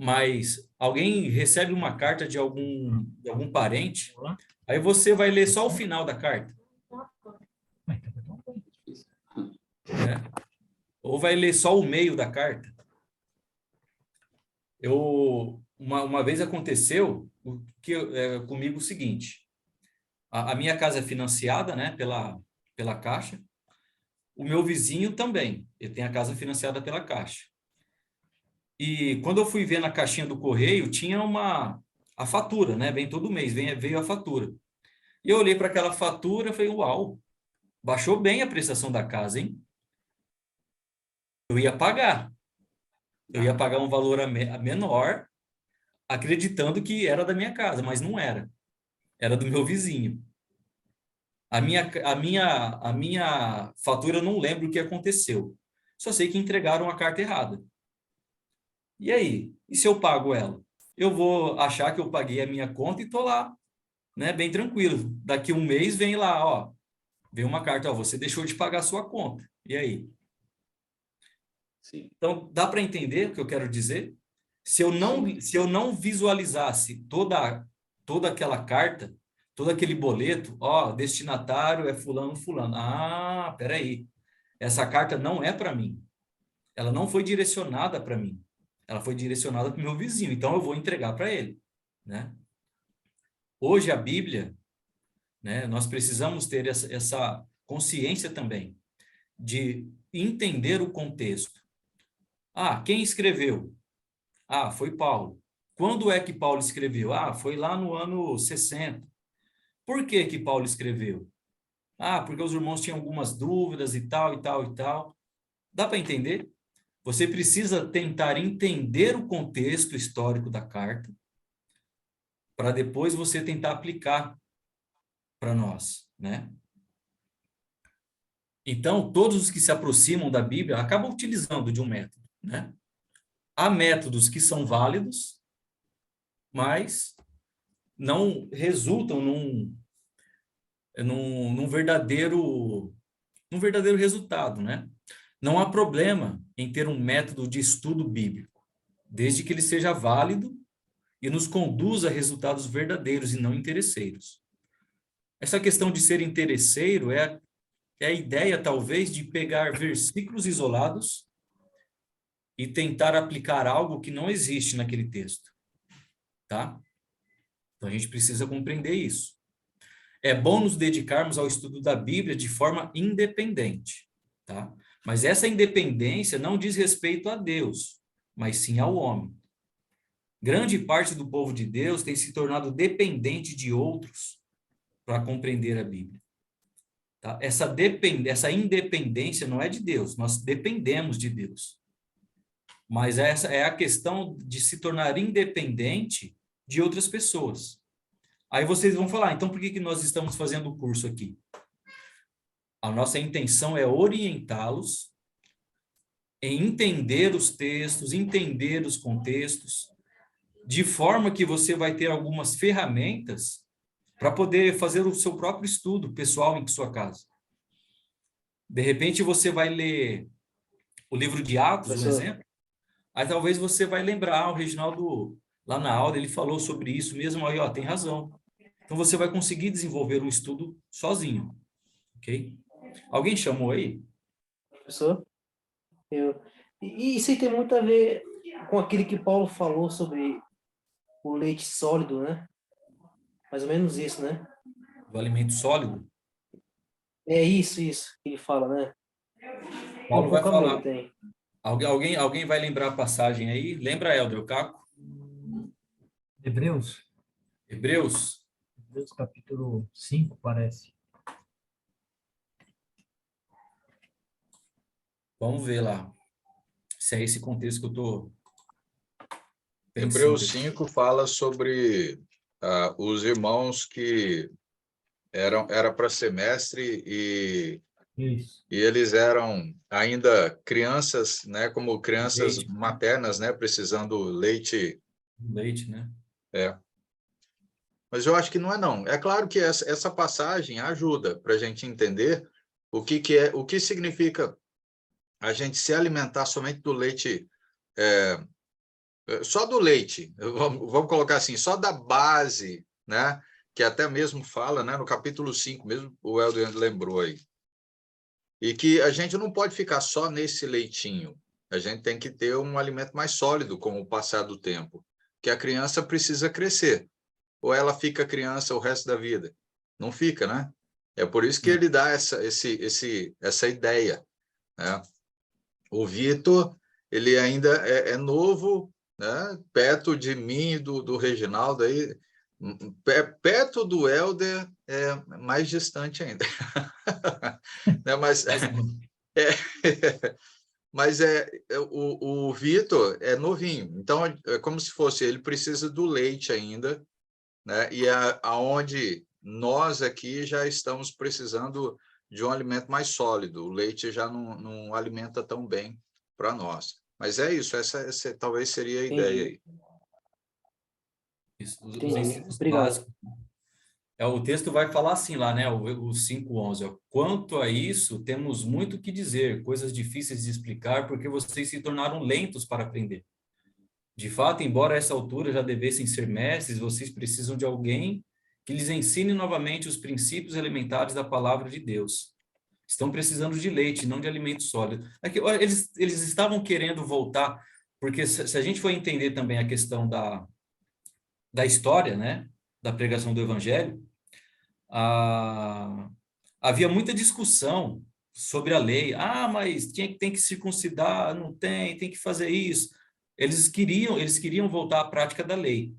Mas alguém recebe uma carta de algum parente, aí você vai ler só o final da carta. Né? Ou vai ler só o meio da carta. Uma vez aconteceu comigo o seguinte: a minha casa é financiada, né, pela Caixa. O meu vizinho também, ele tem a casa financiada pela Caixa. E quando eu fui ver na caixinha do correio, tinha a fatura, né? Vem todo mês, veio a fatura. E eu olhei para aquela fatura e falei, uau, baixou bem a prestação da casa, hein? Eu ia pagar. Eu ia pagar um valor menor, acreditando que era da minha casa, mas não era. Era do meu vizinho. A minha fatura, eu não lembro o que aconteceu. Só sei que entregaram a carta errada. E aí? E se eu pago ela? Eu vou achar que eu paguei a minha conta e tô lá, né, bem tranquilo. Daqui um mês vem lá, ó, vem uma carta, ó, você deixou de pagar a sua conta. E aí? Sim. Então, dá para entender o que eu quero dizer? Se eu não visualizasse toda aquela carta, todo aquele boleto, ó, destinatário é fulano, fulano. Ah, peraí. Essa carta não é para mim. Ela não foi direcionada para mim. Ela foi direcionada para o meu vizinho. Então, eu vou entregar para ele, né? Hoje, a Bíblia, né, nós precisamos ter essa consciência também de entender o contexto. Ah, quem escreveu? Ah, foi Paulo. Quando é que Paulo escreveu? Ah, foi lá no ano 60. Por que que Paulo escreveu? Ah, porque os irmãos tinham algumas dúvidas e tal, e tal, e tal. Dá para entender? Você precisa tentar entender o contexto histórico da carta para depois você tentar aplicar para nós, né? Então, todos os que se aproximam da Bíblia acabam utilizando de um método, né? Há métodos que são válidos, mas não resultam num verdadeiro resultado, né? Não há problema em ter um método de estudo bíblico, desde que ele seja válido e nos conduza a resultados verdadeiros e não interesseiros. Essa questão de ser interesseiro é a ideia, talvez, de pegar versículos isolados e tentar aplicar algo que não existe naquele texto, tá? Então, a gente precisa compreender isso. É bom nos dedicarmos ao estudo da Bíblia de forma independente, tá? Mas essa independência não diz respeito a Deus, mas sim ao homem. Grande parte do povo de Deus tem se tornado dependente de outros para compreender a Bíblia. Tá? Essa independência não é de Deus, nós dependemos de Deus. Mas essa é a questão de se tornar independente de outras pessoas. Aí vocês vão falar, então por que nós estamos fazendo o curso aqui? A nossa intenção é orientá-los em entender os textos, entender os contextos, de forma que você vai ter algumas ferramentas para poder fazer o seu próprio estudo pessoal em sua casa. De repente você vai ler o livro de Atos, um exemplo, aí talvez você vai lembrar, o Reginaldo, lá na aula, ele falou sobre isso mesmo, aí, ó, tem razão. Então, você vai conseguir desenvolver um estudo sozinho, ok? Alguém chamou aí? Professor? E isso aí tem muito a ver com aquilo que Paulo falou sobre o leite sólido, né? Mais ou menos isso, né? Do alimento sólido? É isso que ele fala, né? Paulo vai Calma aí, falar. tem. Alguém vai lembrar a passagem aí? Lembra, Helder, Caco? Hebreus capítulo 5, parece. Vamos ver lá. Se é esse contexto que eu estou pensando. Hebreus 5 fala sobre os irmãos que era para semestre Isso. e eles eram ainda crianças, né, como crianças Leite. maternas, né, precisando leite. Leite, né? Mas eu acho que não é não. É claro que essa passagem ajuda para a gente entender o que significa a gente se alimentar somente do leite, só do leite, vamos colocar assim, só da base, né? Que até mesmo fala, né, no capítulo 5, mesmo o Helder lembrou aí. E que a gente não pode ficar só nesse leitinho. A gente tem que ter um alimento mais sólido com o passar do tempo. Que a criança precisa crescer. Ou ela fica criança o resto da vida? Não fica, né? É por isso que ele dá essa ideia, né? O Vitor, ele ainda é novo, né? Perto de mim e do Reginaldo, aí, perto do Helder, é mais distante ainda. Né? Mas o Vitor é novinho, então é como se fosse, ele precisa do leite ainda, né? E aonde nós aqui já estamos precisando de um alimento mais sólido, o leite já não alimenta tão bem para nós. Mas é isso, essa talvez seria a ideia aí. Isso, os Entendi. ensinos Obrigado. básicos. O texto vai falar assim lá, né? O 5:11. Ó. Quanto a isso, temos muito o que dizer, coisas difíceis de explicar, porque vocês se tornaram lentos para aprender. De fato, embora a essa altura já devessem ser mestres, vocês precisam de alguém que lhes ensine novamente os princípios elementares da palavra de Deus. Estão precisando de leite, não de alimento sólido. Aqui, eles estavam querendo voltar, porque se a gente for entender também a questão da história, né? Da pregação do evangelho, havia muita discussão sobre a lei. Mas tem que circuncidar, não tem que fazer isso. Eles queriam voltar à prática da lei.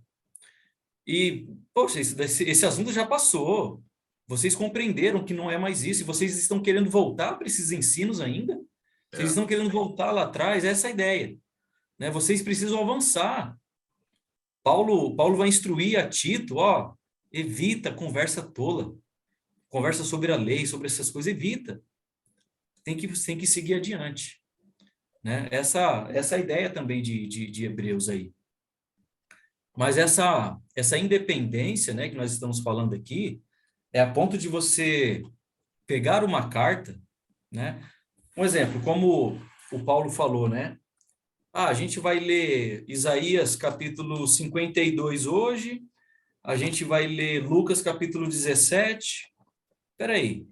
E, poxa, esse assunto já passou. Vocês compreenderam que não é mais isso. E vocês estão querendo voltar para esses ensinos ainda? Vocês estão querendo voltar lá atrás? Essa é a ideia. Né? Vocês precisam avançar. Paulo vai instruir a Tito, evita conversa tola. Conversa sobre a lei, sobre essas coisas, evita. tem que seguir adiante, né? Essa é a ideia também de Hebreus aí. Mas essa independência, né, que nós estamos falando aqui, é a ponto de você pegar uma carta, né? Um exemplo, como o Paulo falou, né? A gente vai ler Isaías capítulo 52 hoje, a gente vai ler Lucas capítulo 17. Espera aí,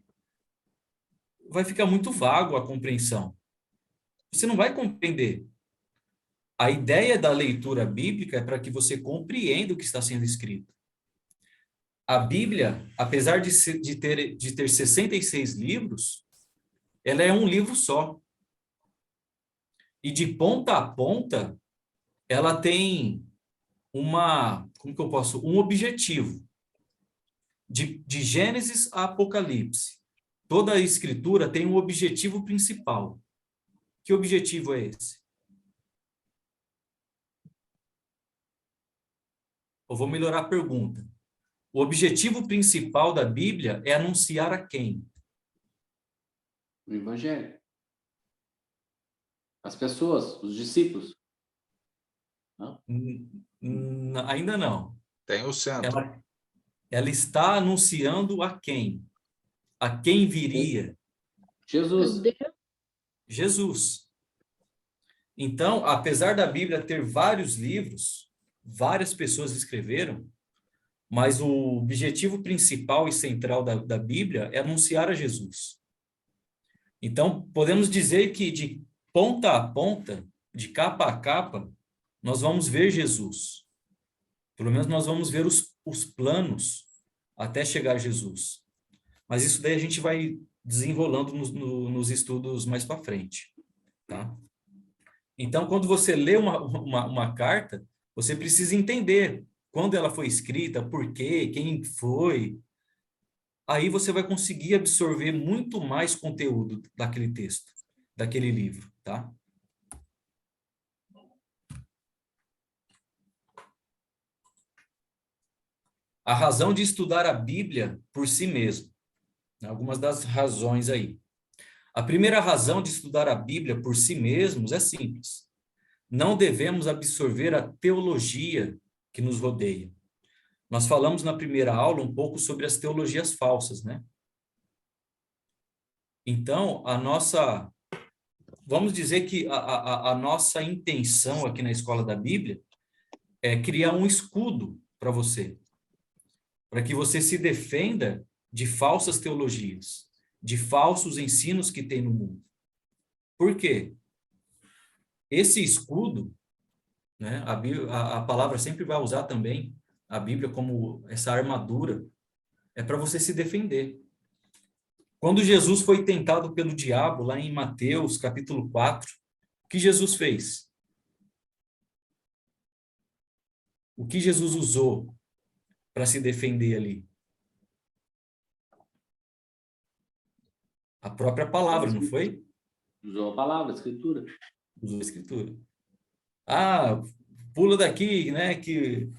vai ficar muito vago a compreensão. Você não vai compreender. A ideia da leitura bíblica é para que você compreenda o que está sendo escrito. A Bíblia, apesar de ter 66 livros, ela é um livro só. E de ponta a ponta, ela tem um objetivo. De Gênesis a Apocalipse. Toda a escritura tem um objetivo principal. Que objetivo é esse? Eu vou melhorar a pergunta. O objetivo principal da Bíblia é anunciar a quem? O Evangelho. As pessoas, os discípulos. Não? Ainda não. Tem o centro. Ela está anunciando a quem? A quem viria? Jesus. Jesus. Então, apesar da Bíblia ter vários livros, várias pessoas escreveram, mas o objetivo principal e central da Bíblia é anunciar a Jesus. Então, podemos dizer que de ponta a ponta, de capa a capa, nós vamos ver Jesus. Pelo menos nós vamos ver os planos até chegar a Jesus. Mas isso daí a gente vai desenrolando nos estudos mais para frente, tá? Então, quando você lê uma carta, você precisa entender quando ela foi escrita, por quê, quem foi. Aí você vai conseguir absorver muito mais conteúdo daquele texto, daquele livro, tá? A razão de estudar a Bíblia por si mesmo. Algumas das razões aí. A primeira razão de estudar a Bíblia por si mesmos é simples. Não devemos absorver a teologia que nos rodeia. Nós falamos na primeira aula um pouco sobre as teologias falsas, né? Então, vamos dizer que a nossa intenção aqui na Escola da Bíblia é criar um escudo para você, para que você se defenda de falsas teologias, de falsos ensinos que tem no mundo. Por quê? Esse escudo, né, a palavra sempre vai usar também a Bíblia como essa armadura, é para você se defender. Quando Jesus foi tentado pelo diabo, lá em Mateus, capítulo 4, o que Jesus fez? O que Jesus usou para se defender ali? A própria palavra, não foi? Usou a palavra, a escritura. Usou a escritura. Ah, pula daqui, né, que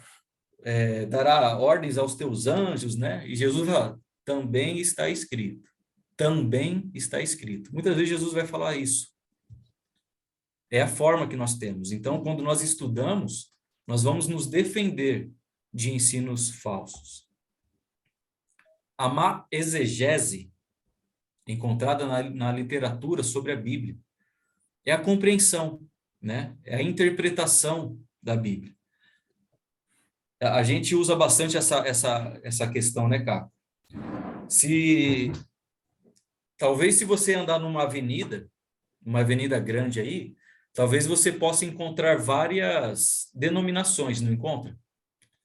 dará ordens aos teus anjos, né? E Jesus fala, também está escrito. Também está escrito. Muitas vezes Jesus vai falar isso. É a forma que nós temos. Então, quando nós estudamos, nós vamos nos defender de ensinos falsos. A má exegese encontrada na literatura sobre a Bíblia é a compreensão, né? É a interpretação da Bíblia. A gente usa bastante essa questão, né, Cá? Talvez se você andar numa avenida grande aí, talvez você possa encontrar várias denominações, não encontra?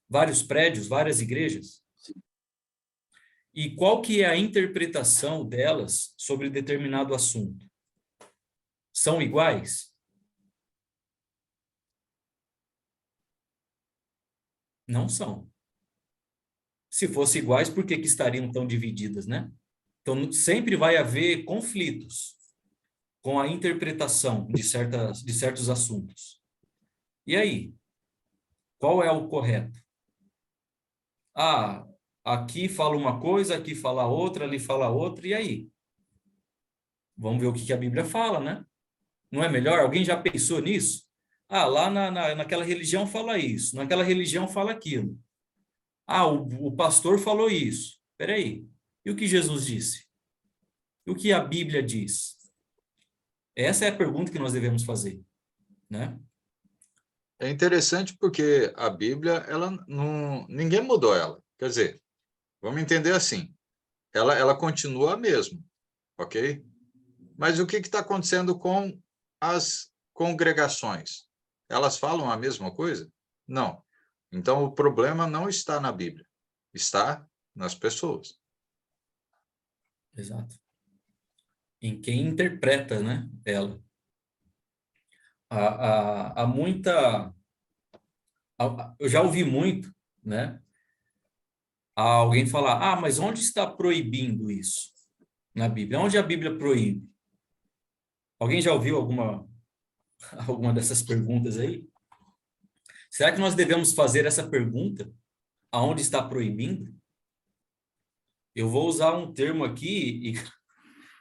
Vários prédios, várias igrejas. E qual que é a interpretação delas sobre determinado assunto? São iguais? Não são. Se fossem iguais, por que estariam tão divididas, né? Então, sempre vai haver conflitos com a interpretação de certos assuntos. E aí? Qual é o correto? Ah, aqui fala uma coisa, aqui fala outra, ali fala outra, e aí? Vamos ver o que a Bíblia fala, né? Não é melhor? Alguém já pensou nisso? Ah, lá naquela religião fala isso, naquela religião fala aquilo. Ah, o pastor falou isso. Espera aí. E o que Jesus disse? E o que a Bíblia diz? Essa é a pergunta que nós devemos fazer, né? É interessante porque a Bíblia, ela não, ninguém mudou ela. Quer dizer, vamos entender assim, ela continua a mesma, ok? Mas o que está acontecendo com as congregações? Elas falam a mesma coisa? Não. Então, o problema não está na Bíblia, está nas pessoas. Exato. Em quem interpreta, né, ela. Há muita... Eu já ouvi muito, né, alguém falar, ah, mas onde está proibindo isso na Bíblia? Onde a Bíblia proíbe? Alguém já ouviu alguma dessas perguntas aí? Será que nós devemos fazer essa pergunta? Aonde está proibindo? Eu vou usar um termo aqui e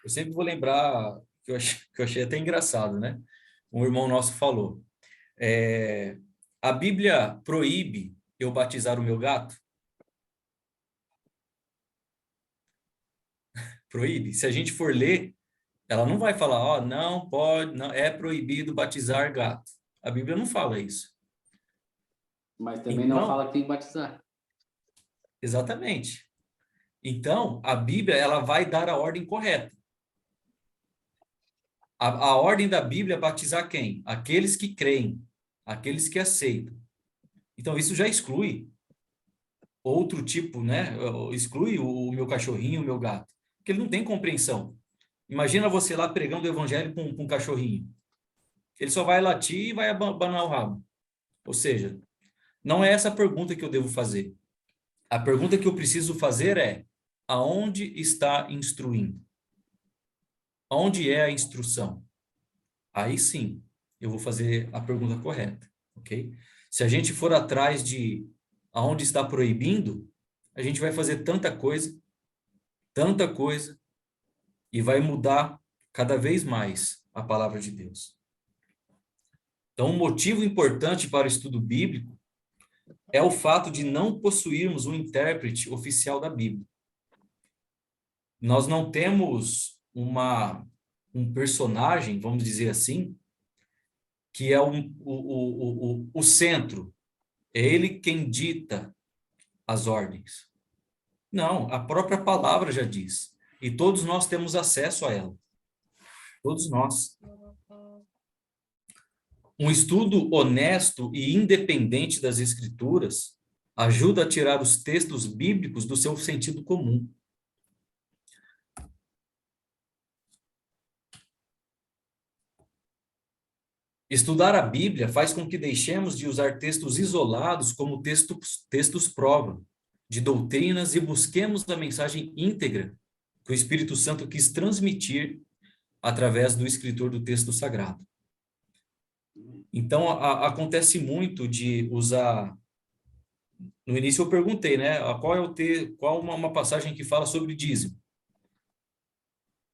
eu sempre vou lembrar que eu achei até engraçado, né? Um irmão nosso falou. A Bíblia proíbe eu batizar o meu gato? Proíbe. Se a gente for ler, ela não vai falar, ó, não pode, não, é proibido batizar gato. A Bíblia não fala isso. Mas também não Então, fala que tem que batizar. exatamente. Então, a Bíblia, ela vai dar a ordem correta. A ordem da Bíblia é batizar quem? Aqueles que creem, aqueles que aceitam. Então, isso já exclui outro tipo, né? Exclui o meu cachorrinho, o meu gato. Porque ele não tem compreensão. Imagina você lá pregando o evangelho com um cachorrinho. Ele só vai latir e vai abanar o rabo. Ou seja, não é essa a pergunta que eu devo fazer. A pergunta que eu preciso fazer é: aonde está instruindo? Onde é a instrução? Aí sim, eu vou fazer a pergunta correta, ok? Se a gente for atrás de aonde está proibindo, a gente vai fazer tanta coisa, e vai mudar cada vez mais a palavra de Deus. Então, um motivo importante para o estudo bíblico é o fato de não possuirmos um intérprete oficial da Bíblia. Nós não temos um personagem, vamos dizer assim, que é o centro. É ele quem dita as ordens. Não, a própria palavra já diz. E todos nós temos acesso a ela. Todos nós. Um estudo honesto e independente das Escrituras ajuda a tirar os textos bíblicos do seu sentido comum. Estudar a Bíblia faz com que deixemos de usar textos isolados como textos prova de doutrinas e busquemos a mensagem íntegra que o Espírito Santo quis transmitir através do escritor do texto sagrado. Então, acontece muito de usar... No início eu perguntei, né? Qual uma passagem que fala sobre dízimo?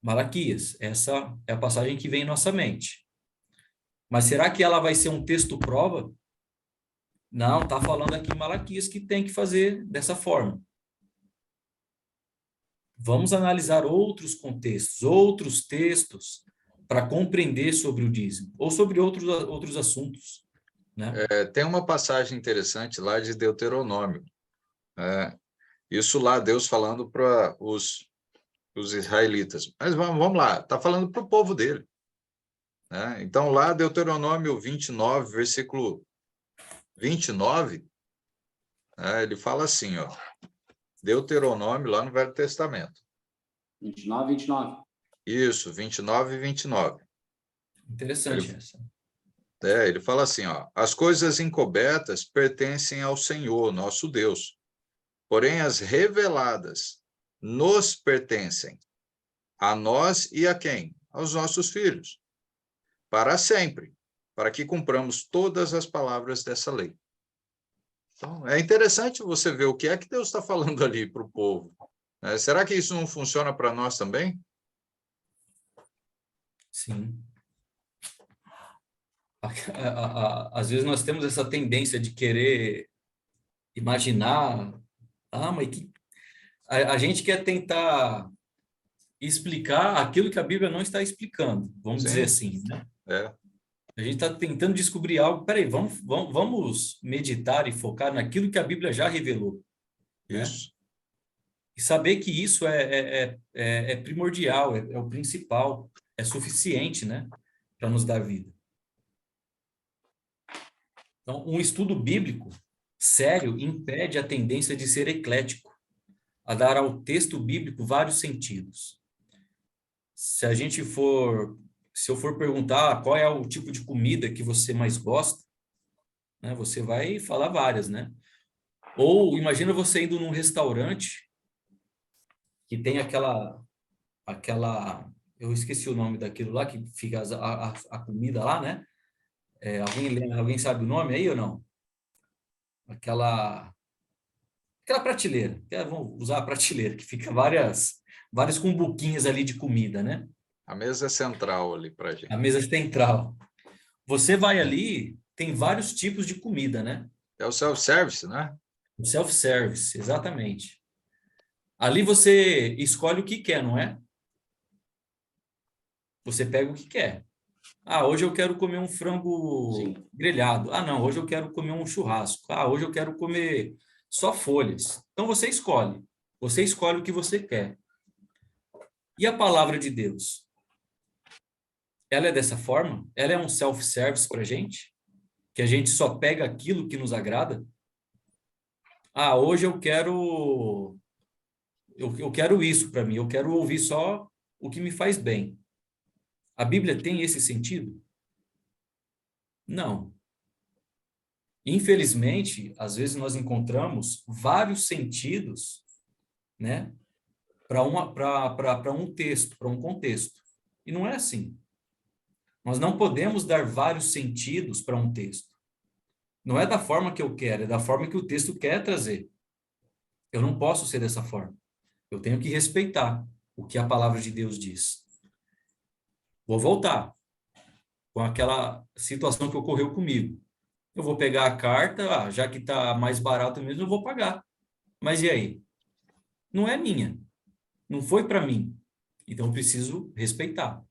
Malaquias. Essa é a passagem que vem em nossa mente. Mas será que ela vai ser um texto prova? Não, está falando aqui em Malaquias que tem que fazer dessa forma. Vamos analisar outros contextos, outros textos, para compreender sobre o dízimo, ou sobre outros assuntos, né? Tem uma passagem interessante lá de Deuteronômio. Isso lá, Deus falando para os israelitas. Mas vamos lá, está falando para o povo dele. Né? Então, lá, Deuteronômio 29, versículo 29, ele fala assim, ó, Deuteronômio, lá no Velho Testamento. 29, 29. Isso, 29 e 29. Interessante essa. Ele fala assim, ó, as coisas encobertas pertencem ao Senhor, nosso Deus, porém as reveladas nos pertencem, a nós e a quem? Aos nossos filhos, para sempre, para que cumpramos todas as palavras dessa lei. Então, é interessante você ver o que é que Deus está falando ali para o povo. Será que isso não funciona para nós também? Sim. Às vezes nós temos essa tendência de querer imaginar, mas a gente quer tentar explicar aquilo que a Bíblia não está explicando, vamos dizer assim, né? É, A gente está tentando descobrir algo, peraí, vamos meditar e focar naquilo que a Bíblia já revelou, né? isso. E saber que isso é primordial, é o principal, é suficiente, né? Para nos dar vida. Então, um estudo bíblico sério impede a tendência de ser eclético, a dar ao texto bíblico vários sentidos. Se eu for perguntar qual é o tipo de comida que você mais gosta, né, você vai falar várias, né? Ou imagina você indo num restaurante que tem eu esqueci o nome daquilo lá, que fica a comida lá, né? Alguém sabe o nome aí ou não? Aquela prateleira, vamos usar a prateleira, que fica várias cumbuquinhas ali de comida, né? A mesa é central ali para a A gente. mesa central. Você vai ali, tem vários tipos de comida, né? É o self-service, né? O self-service, exatamente. Ali você escolhe o que quer, não é? Você pega o que quer. Ah, hoje eu quero comer um frango Sim. grelhado. Ah, não, hoje eu quero comer um churrasco. Ah, hoje eu quero comer só folhas. Então você escolhe. Você escolhe o que você quer. E a palavra de Deus? Ela é dessa forma? Ela é um self-service para a gente? Que a gente só pega aquilo que nos agrada? Ah, hoje eu quero isso para mim. Eu quero ouvir só o que me faz bem. A Bíblia tem esse sentido? Não. Infelizmente, às vezes nós encontramos vários sentidos, né, para um texto, para um contexto. E não é assim. Nós não podemos dar vários sentidos para um texto. Não é da forma que eu quero, é da forma que o texto quer trazer. Eu não posso ser dessa forma. Eu tenho que respeitar o que a palavra de Deus diz. Vou voltar com aquela situação que ocorreu comigo. Eu vou pegar a carta, já que está mais barato mesmo, eu vou pagar. Mas e aí? Não é minha. Não foi para mim. Então eu preciso respeitar.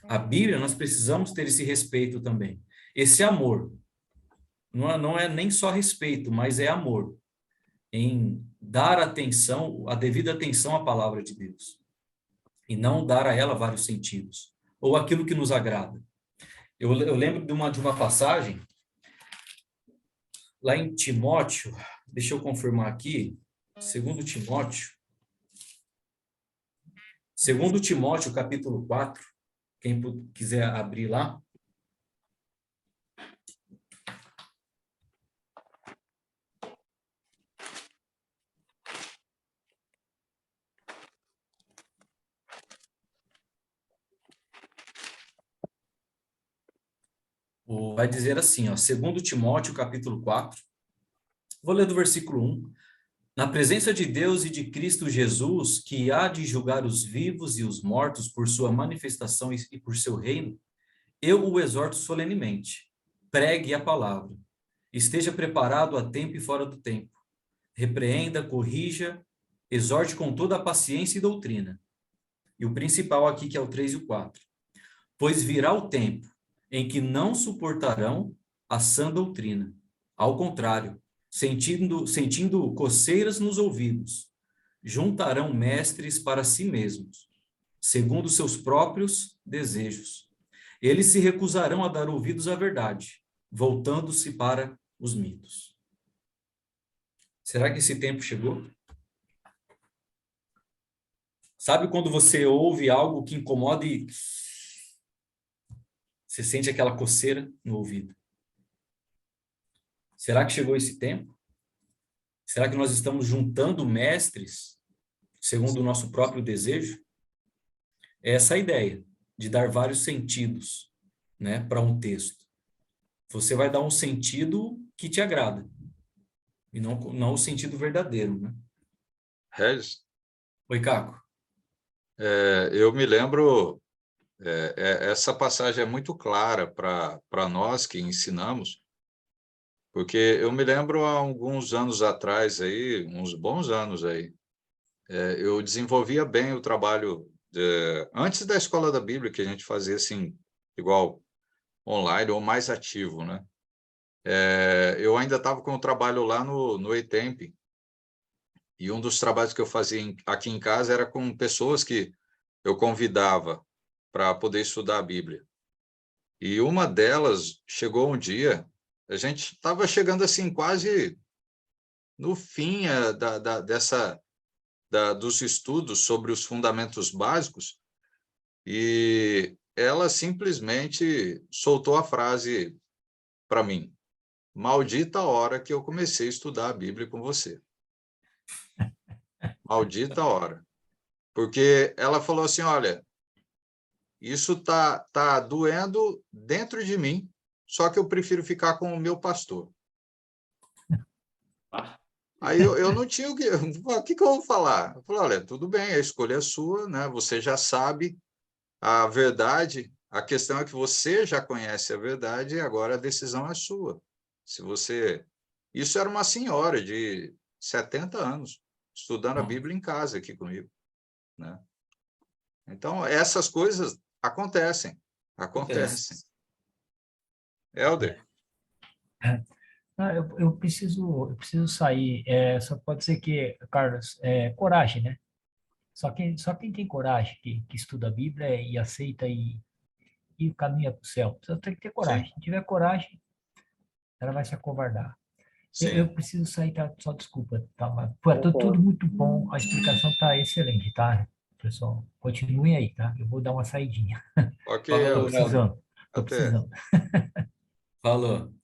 A Bíblia, nós precisamos ter esse respeito também. Esse amor. Não é nem só respeito, mas é amor. Em dar atenção, a devida atenção à palavra de Deus. E não dar a ela vários sentidos. Ou aquilo que nos agrada. Eu lembro de uma passagem, lá em Timóteo, deixa eu confirmar aqui, 2 Timóteo, capítulo 4, quem quiser abrir lá. Vai dizer assim, ó, 2 Timóteo, capítulo 4, vou ler do versículo 1. Na presença de Deus e de Cristo Jesus, que há de julgar os vivos e os mortos por sua manifestação e por seu reino, eu o exorto solenemente. Pregue a palavra. Esteja preparado a tempo e fora do tempo. Repreenda, corrija, exorte com toda a paciência e doutrina. E o principal aqui, que é o 3 e o 4. Pois virá o tempo em que não suportarão a sã doutrina. Ao contrário, sentindo coceiras nos ouvidos, juntarão mestres para si mesmos, segundo seus próprios desejos. Eles se recusarão a dar ouvidos à verdade, voltando-se para os mitos. Será que esse tempo chegou? Sabe quando você ouve algo que incomoda e você sente aquela coceira no ouvido? Será que chegou esse tempo? Será que nós estamos juntando mestres segundo o nosso próprio desejo? É essa a ideia, de dar vários sentidos, né, para um texto. Você vai dar um sentido que te agrada, e não o sentido verdadeiro, né? Regis, Oi, Caco. eu me lembro Essa passagem é muito clara para nós que ensinamos, porque eu me lembro há alguns anos atrás, aí, uns bons anos aí, eu desenvolvia bem o trabalho antes da Escola da Bíblia, que a gente fazia assim, igual online ou mais ativo, né? Eu ainda estava com o trabalho lá no ETEMP, e um dos trabalhos que eu fazia aqui em casa era com pessoas que eu convidava para poder estudar a Bíblia. E uma delas chegou um dia, a gente estava chegando assim quase no fim dos estudos sobre os fundamentos básicos, e ela simplesmente soltou a frase para mim: maldita a hora que eu comecei a estudar a Bíblia com você. Maldita a hora. Porque ela falou assim, olha, isso tá doendo dentro de mim, só que eu prefiro ficar com o meu pastor. Aí eu não tinha o que eu vou falar? Eu falei, olha, tudo bem, a escolha é sua, né? Você já sabe a verdade, a questão é que você já conhece a verdade e agora a decisão é sua. Se você... Isso era uma senhora de 70 anos, estudando a Bíblia em casa aqui comigo, né? Então, essas coisas acontecem. Helder? Eu preciso sair. Só pode ser que, Carlos, coragem, né? Só quem tem coragem, que estuda a Bíblia e aceita e caminha para o céu. Você tem que ter coragem. Sim. Se tiver coragem, ela vai se acovardar. Eu Sim. preciso sair, tá? Só desculpa, tá? Mas foi tudo muito bom, a explicação tá excelente, tá? Pessoal, continuem aí, tá? Eu vou dar uma saidinha. Ok, Falou, Tô Helder. precisando, tô Até. precisando. Falou.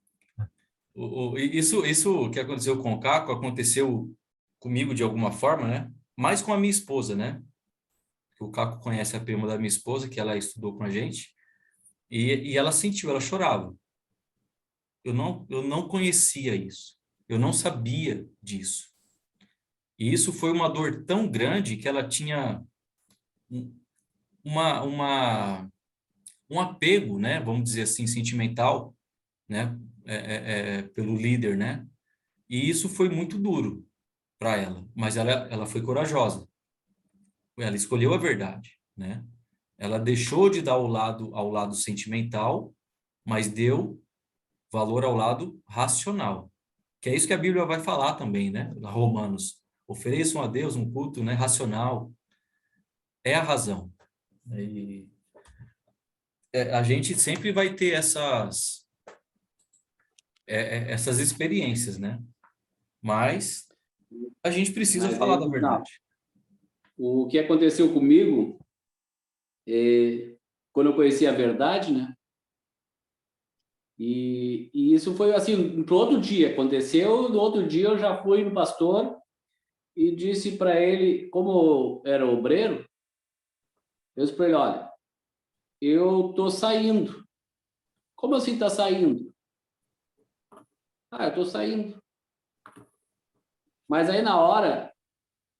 Isso que aconteceu com o Caco aconteceu comigo de alguma forma, né? Mais com a minha esposa, né? O Caco conhece a prima da minha esposa, que ela estudou com a gente, e ela sentiu, ela chorava. Eu não conhecia isso. Eu não sabia disso. E isso foi uma dor tão grande que ela tinha uma, uma, um apego, né? Vamos dizer assim, sentimental, né? Pelo líder, né? E isso foi muito duro para ela, mas ela foi corajosa. Ela escolheu a verdade, né? Ela deixou de dar ao lado sentimental, mas deu valor ao lado racional. Que é isso que a Bíblia vai falar também, né? Romanos. Ofereçam a Deus um culto, né, racional. É a razão. E a gente sempre vai ter essas experiências, né? Mas a gente precisa Mas falar aí, da não. verdade. O que aconteceu comigo, quando eu conheci a verdade, né? E isso foi assim, todo dia aconteceu. No outro dia eu já fui no pastor e disse para ele, como era obreiro, eu disse para ele, olha, eu tô saindo. Como assim tá saindo? Ah, eu tô saindo. Mas aí na hora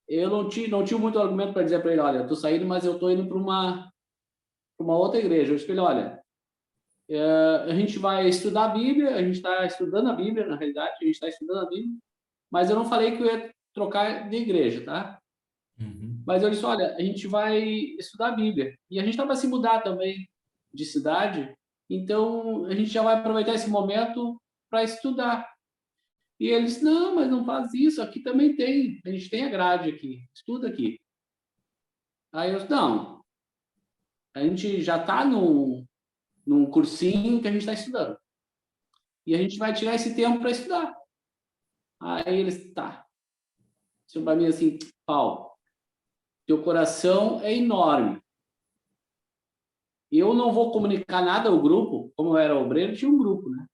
eu não tinha muito argumento para dizer para ele, olha, eu tô saindo, mas eu tô indo para uma outra igreja. Eu disse para ele, olha, a gente vai estudar a Bíblia, a gente está estudando a Bíblia, na realidade, a gente está estudando a Bíblia, mas eu não falei que eu ia trocar de igreja, tá? Uhum. Mas eu disse, olha, a gente vai estudar a Bíblia. E a gente está para se mudar também de cidade, então a gente já vai aproveitar esse momento para estudar. E ele disse, não, mas não faz isso, aqui também tem, a gente tem a grade aqui, estuda aqui. Aí eu disse, não, a gente já está num cursinho que a gente está estudando. E a gente vai tirar esse tempo para estudar. Aí eles, tá. Disse para mim assim, Paulo, teu coração é enorme. Eu não vou comunicar nada ao grupo, como eu era obreiro, tinha um grupo, né?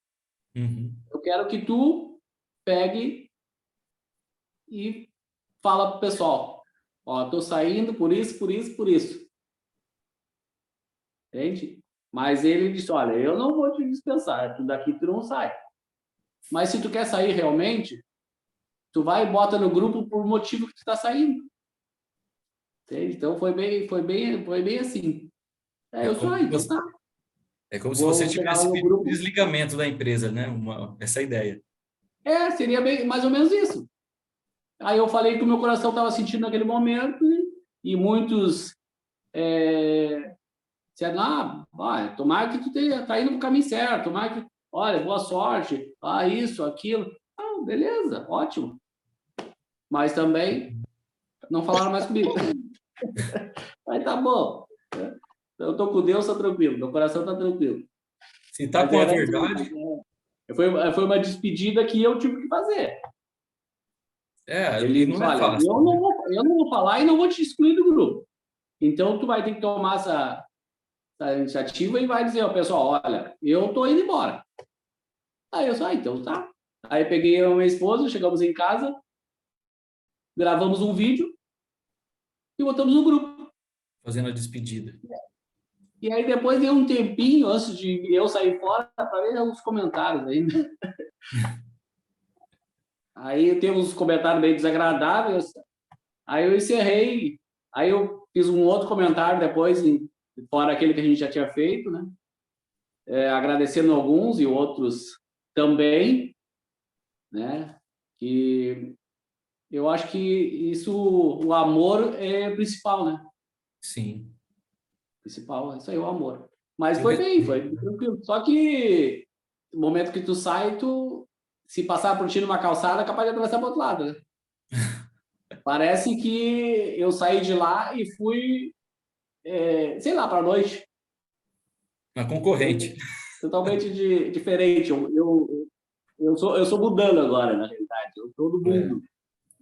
Uhum. Eu quero que tu pegue e fala pro pessoal, ó, tô saindo por isso, por isso, por isso. Entende? Mas ele disse, olha, eu não vou te dispensar, tu daqui tu não sai. Mas se tu quer sair realmente, tu vai e bota no grupo por motivo que tu está saindo. Entende? Então foi bem assim. Eu sou aí, então tá. É como se Vou você chegar tivesse lá no pedido grupo. desligamento da empresa, né? Essa ideia. Seria bem, mais ou menos isso. Aí eu falei que o meu coração estava sentindo naquele momento, e muitos disseram, olha, tomara que tu tá indo pro caminho certo, tomara que, olha, boa sorte, isso, aquilo. Beleza, ótimo. Mas também não falaram mais comigo. Aí tá bom. Eu tô com Deus, tô tranquilo, meu coração tá tranquilo. Se está Mas com a era verdade, foi uma despedida que eu tive que fazer. e Ele não disse, é olha, fácil. eu não vou falar e não vou te excluir do grupo. Então, tu vai ter que tomar essa iniciativa e vai dizer ao pessoal, olha, eu tô indo embora. Aí eu disse, então tá. Aí peguei eu e minha esposa, chegamos em casa, gravamos um vídeo e botamos no grupo. Fazendo a despedida. E aí depois deu um tempinho antes de eu sair fora para ver os comentários ainda. Aí tem uns comentários meio desagradáveis. Aí eu encerrei. Aí eu fiz um outro comentário depois, fora aquele que a gente já tinha feito, né? Agradecendo alguns e outros também, né? Que eu acho que isso, o amor é principal, né? Sim. Principal, isso aí, o amor. Mas E o foi bem, respeito, foi tranquilo. Só que no momento que tu sai, se passar por ti numa calçada, é capaz de atravessar para o outro lado, né? Parece que eu saí de lá e fui, sei lá, para a noite. uma concorrente. Totalmente diferente. Eu sou mudando agora, na realidade. Eu sou do É, mundo.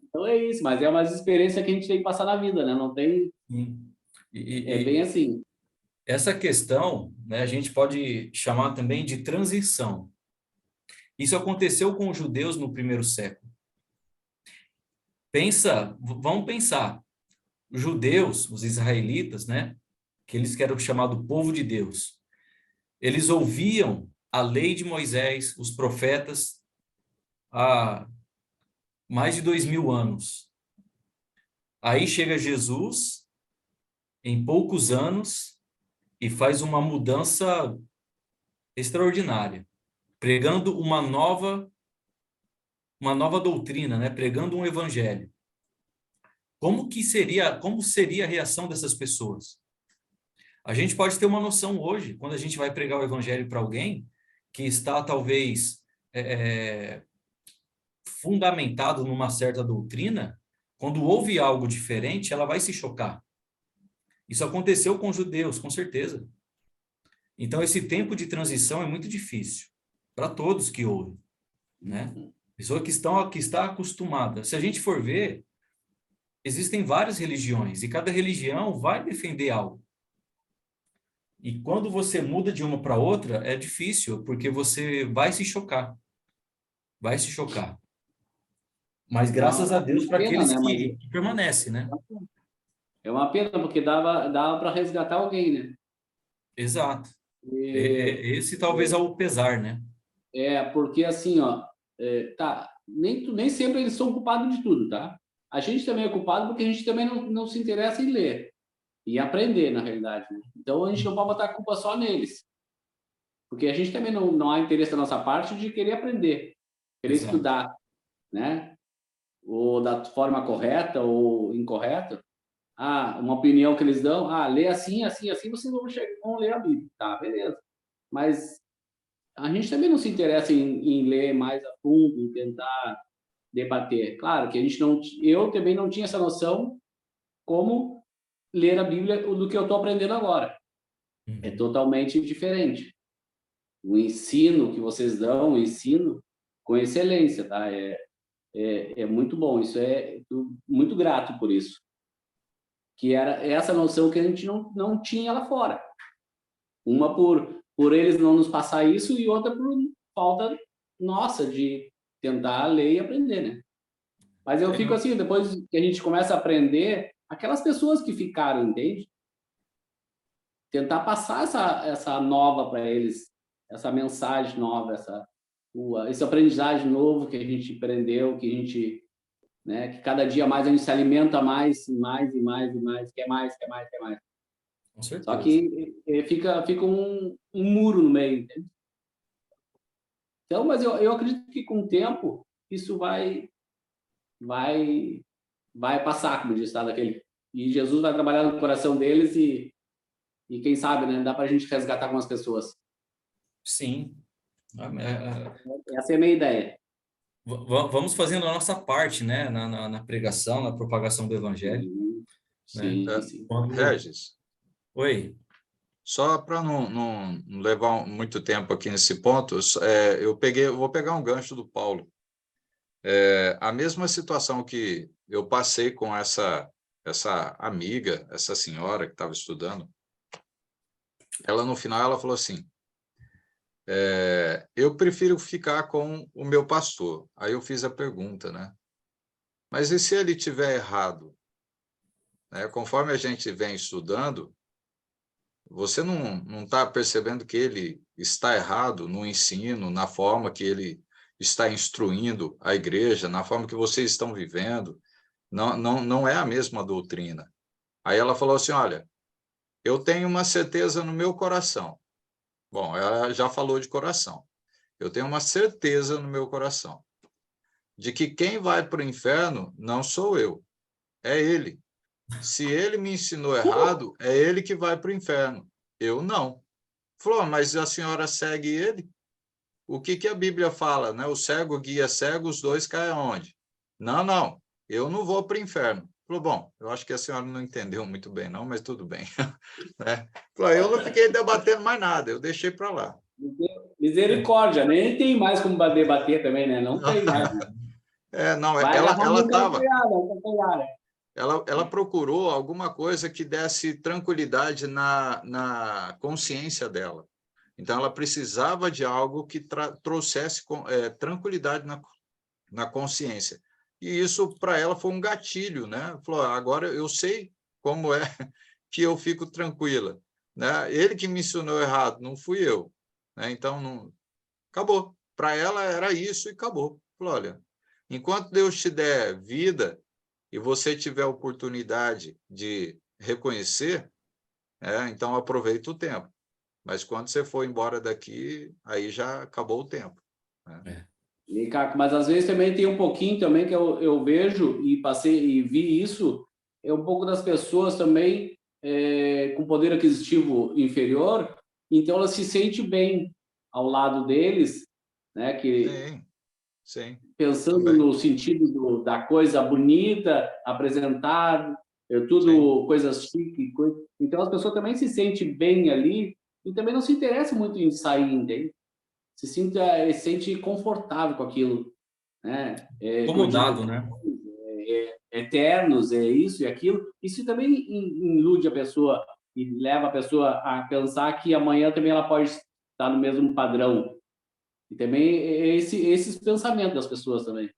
Então é isso, mas é uma experiência que a gente tem que passar na vida, né? Não tem. sim. É bem assim. Essa questão, né, a gente pode chamar também de transição. Isso aconteceu com os judeus no primeiro século. Vamos pensar, os judeus, os israelitas, né, aqueles que eram chamados povo de Deus, eles ouviam a lei de Moisés, os profetas, há mais de 2000 anos. Aí chega Jesus, em poucos anos, e faz uma mudança extraordinária, pregando uma nova doutrina, né? Pregando um evangelho. Como seria a reação dessas pessoas? A gente pode ter uma noção hoje, quando a gente vai pregar o evangelho para alguém que está talvez fundamentado numa certa doutrina, quando ouve algo diferente, ela vai se chocar. Isso aconteceu com os judeus, com certeza. Então, esse tempo de transição é muito difícil para todos que ouvem, né? Pessoa que está acostumada. Se a gente for ver, existem várias religiões e cada religião vai defender algo. E quando você muda de uma para outra, é difícil, porque você vai se chocar. Vai se chocar. Mas graças a É Deus uma para pena, aqueles né? Mas que permanecem, né? é uma pena, porque dava para resgatar alguém, né? Exato. E, Esse talvez é o pesar, né? porque assim, ó, tá, nem sempre eles são culpados de tudo, tá? A gente também é culpado porque a gente também não se interessa em ler e aprender, na realidade, né? Então a gente não pode botar a culpa só neles, porque a gente também não há interesse da nossa parte de querer aprender, querer Exato. estudar, né? Ou da forma correta ou incorreta. Uma opinião que eles dão, lê assim, assim, assim, vocês vão ler a Bíblia. Tá, beleza. Mas a gente também não se interessa em ler mais a fundo, em tentar debater. Claro que eu também não tinha essa noção como ler a Bíblia do que eu estou aprendendo agora. É Uhum. totalmente diferente. O ensino que vocês dão, o ensino com excelência, tá? É muito bom. Isso muito grato por isso. Que era essa noção que a gente não tinha lá fora. Uma por eles não nos passar isso e outra por falta nossa de tentar ler e aprender, né? Mas eu fico assim, depois que a gente começa a aprender, aquelas pessoas que ficaram, entende? Tentar passar essa nova para eles, essa mensagem nova, esse aprendizagem novo que a gente aprendeu, que a gente, né, que cada dia mais a gente se alimenta mais, mais e mais e mais, quer mais, quer mais, quer mais. Com certeza. Só que fica um muro no meio, entende? Então, mas eu acredito que com o tempo isso vai passar, como diz, tá, daquele. E Jesus vai trabalhar no coração deles e quem sabe, né, dá para a gente resgatar algumas pessoas. Sim. Essa é a minha ideia. Vamos fazendo a nossa parte, né, na pregação, na propagação do evangelho. Sim, Né? sim. Regis, Oi. só para não levar muito tempo aqui nesse ponto, eu vou pegar um gancho do Paulo. A mesma situação que eu passei com essa amiga, essa senhora que estava estudando, ela no final ela falou assim, eu prefiro ficar com o meu pastor. Aí eu fiz a pergunta, né? Mas e se ele tiver errado? Né? Conforme a gente vem estudando, você não está percebendo que ele está errado no ensino, na forma que ele está instruindo a igreja, na forma que vocês estão vivendo. Não é a mesma doutrina. Aí ela falou assim, olha, eu tenho uma certeza no meu coração. Bom, ela já falou de coração. Eu tenho uma certeza no meu coração de que quem vai para o inferno não sou eu, é ele. Se ele me ensinou errado, é ele que vai para o inferno. Eu não. Falou, mas a senhora segue ele? O que a Bíblia fala, né? O cego guia cego, os dois caem aonde? Não, eu não vou para o inferno. Falou, bom, eu acho que a senhora não entendeu muito bem, não, mas tudo bem. Né? Falou, eu não fiquei debatendo mais nada, eu deixei para lá. Misericórdia, nem tem mais como debater também, né? Não tem mais. Não, Vai agarrar no calcanhar. Ela procurou alguma coisa que desse tranquilidade na consciência dela. Então, ela precisava de algo que trouxesse tranquilidade na consciência. E isso, para ela, foi um gatilho, né? Falou, agora eu sei como é que eu fico tranquila. Né? Ele que me ensinou errado, não fui eu. Né? Então, acabou. Para ela, era isso e acabou. Falou, olha, enquanto Deus te der vida e você tiver a oportunidade de reconhecer, então aproveita o tempo. Mas quando você for embora daqui, aí já acabou o tempo. Né? E, Caco, mas às vezes também tem um pouquinho também que eu vejo e passei e vi isso, é um pouco das pessoas também com poder aquisitivo inferior, então ela se sente bem ao lado deles, né? Que Sim. pensando Também. no sentido da coisa bonita, apresentar, tudo Sim. coisas chique, então as pessoas também se sentem bem ali e também não se interessam muito em sair, entende? Se sente confortável com aquilo, né? Acomodado, né? Eternos, isso e aquilo. Isso também ilude a pessoa e leva a pessoa a pensar que amanhã também ela pode estar no mesmo padrão. E também esses pensamentos das pessoas também.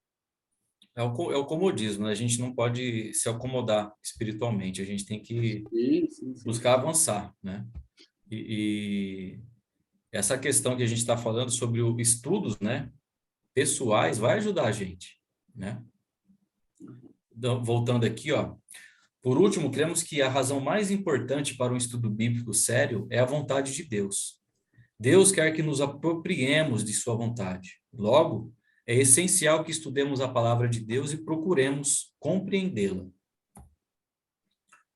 É o comodismo, né? A gente não pode se acomodar espiritualmente, a gente tem que Sim. buscar avançar, né? E essa questão que a gente está falando sobre os estudos, né, pessoais, vai ajudar a gente, né? Então, voltando aqui, ó. Por último, cremos que a razão mais importante para um estudo bíblico sério é a vontade de Deus. Deus quer que nos apropriemos de sua vontade. Logo, é essencial que estudemos a palavra de Deus e procuremos compreendê-la.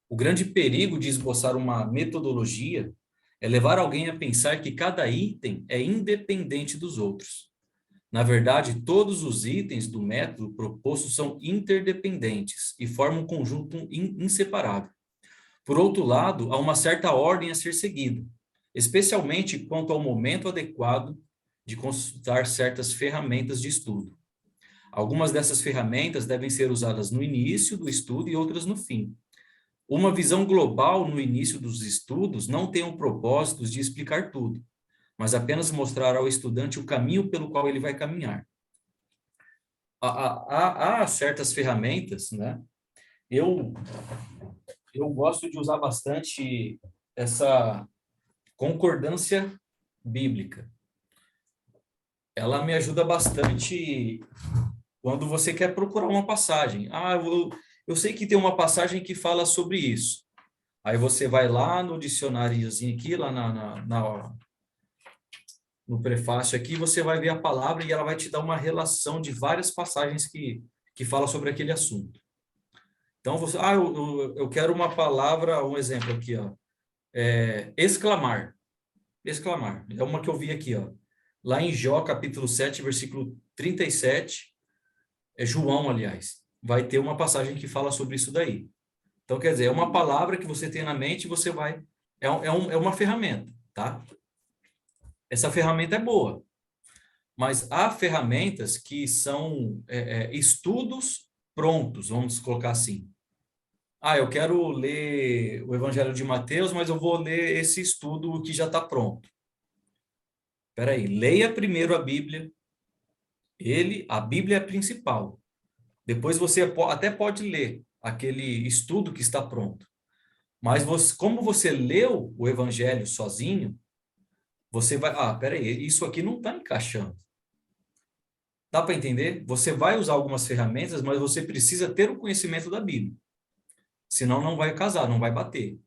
O grande perigo de esboçar uma metodologia é levar alguém a pensar que cada item é independente dos outros. Na verdade, todos os itens do método proposto são interdependentes e formam um conjunto inseparável. Por outro lado, há uma certa ordem a ser seguida, especialmente quanto ao momento adequado de consultar certas ferramentas de estudo. Algumas dessas ferramentas devem ser usadas no início do estudo e outras no fim. Uma visão global no início dos estudos não tem o propósito de explicar tudo, mas apenas mostrar ao estudante o caminho pelo qual ele vai caminhar. Há certas ferramentas, né? Eu gosto de usar bastante essa concordância bíblica. Ela me ajuda bastante quando você quer procurar uma passagem. Eu sei que tem uma passagem que fala sobre isso, Aí você vai lá no dicionáriozinho aqui, lá no prefácio aqui, você vai ver a palavra e ela vai te dar uma relação de várias passagens que fala sobre aquele assunto. Então, eu quero uma palavra, um exemplo aqui, ó. Exclamar. Exclamar. É uma que eu vi aqui, ó. Lá em Jó, capítulo 7, versículo 37, João, aliás, vai ter uma passagem que fala sobre isso daí. Então, quer dizer, é uma palavra que você tem na mente e você vai... É uma ferramenta, tá? Essa ferramenta é boa, mas há ferramentas que são estudos prontos, vamos colocar assim. Eu quero ler o Evangelho de Mateus, mas eu vou ler esse estudo que já está pronto. Espera aí, leia primeiro a Bíblia. A Bíblia é a principal. Depois você até pode ler aquele estudo que está pronto. Mas como você leu o Evangelho sozinho, você vai... espera aí, isso aqui não está encaixando. Dá para entender? Você vai usar algumas ferramentas, mas você precisa ter o conhecimento da Bíblia. Senão não vai casar, não vai bater.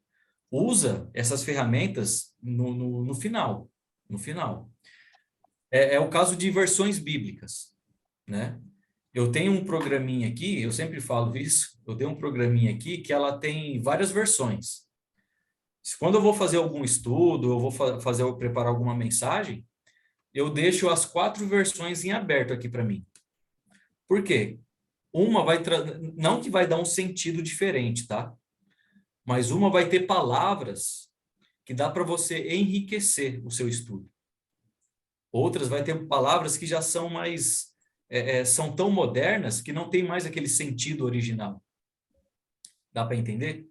Usa essas ferramentas no final. No final. É o caso de versões bíblicas, né? Eu tenho um programinha aqui, eu sempre falo isso, eu tenho um programinha aqui que ela tem várias versões. Quando eu vou fazer algum estudo, eu vou preparar alguma mensagem, eu deixo as 4 versões em aberto aqui para mim. Por quê? Uma não que vai dar um sentido diferente, tá? Mas uma vai ter palavras que dá para você enriquecer o seu estudo. Outras vai ter palavras que já são mais... são tão modernas que não tem mais aquele sentido original. Dá para entender?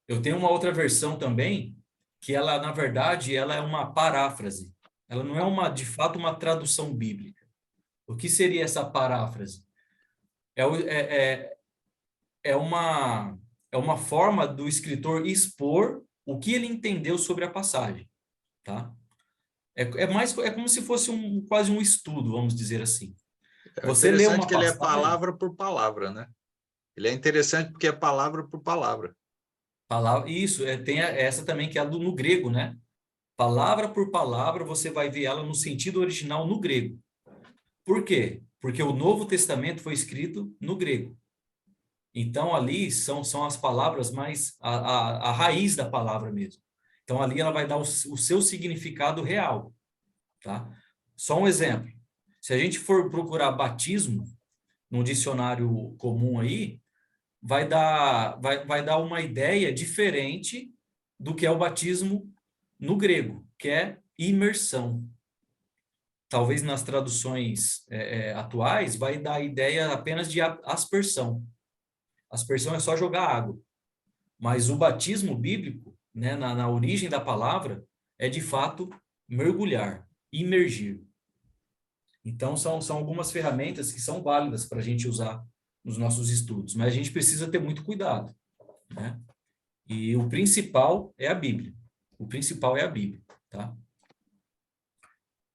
Eu tenho uma outra versão também, que ela, na verdade, ela é uma paráfrase. Ela não é, de fato, uma tradução bíblica. O que seria essa paráfrase? É uma forma do escritor expor o que ele entendeu sobre a passagem, tá? É como se fosse quase um estudo, vamos dizer assim. Você lê uma que ele é passagem, palavra por palavra, né? Ele é interessante porque é palavra por palavra. Isso, tem essa também que é no grego, né? Palavra por palavra, você vai ver ela no sentido original no grego. Por quê? Porque o Novo Testamento foi escrito no grego. Então, ali são as palavras mais... a raiz da palavra mesmo. Então, ali ela vai dar o seu significado real. Tá? Só um exemplo. Se a gente for procurar batismo num dicionário comum aí, vai dar uma ideia diferente do que é o batismo no grego, que é imersão. Talvez nas traduções atuais vai dar a ideia apenas de aspersão. Aspersão é só jogar água. Mas o batismo bíblico, né, na origem da palavra, é de fato mergulhar, imergir. Então, são algumas ferramentas que são válidas para a gente usar nos nossos estudos, mas a gente precisa ter muito cuidado, né? E o principal é a Bíblia. O principal é a Bíblia, tá?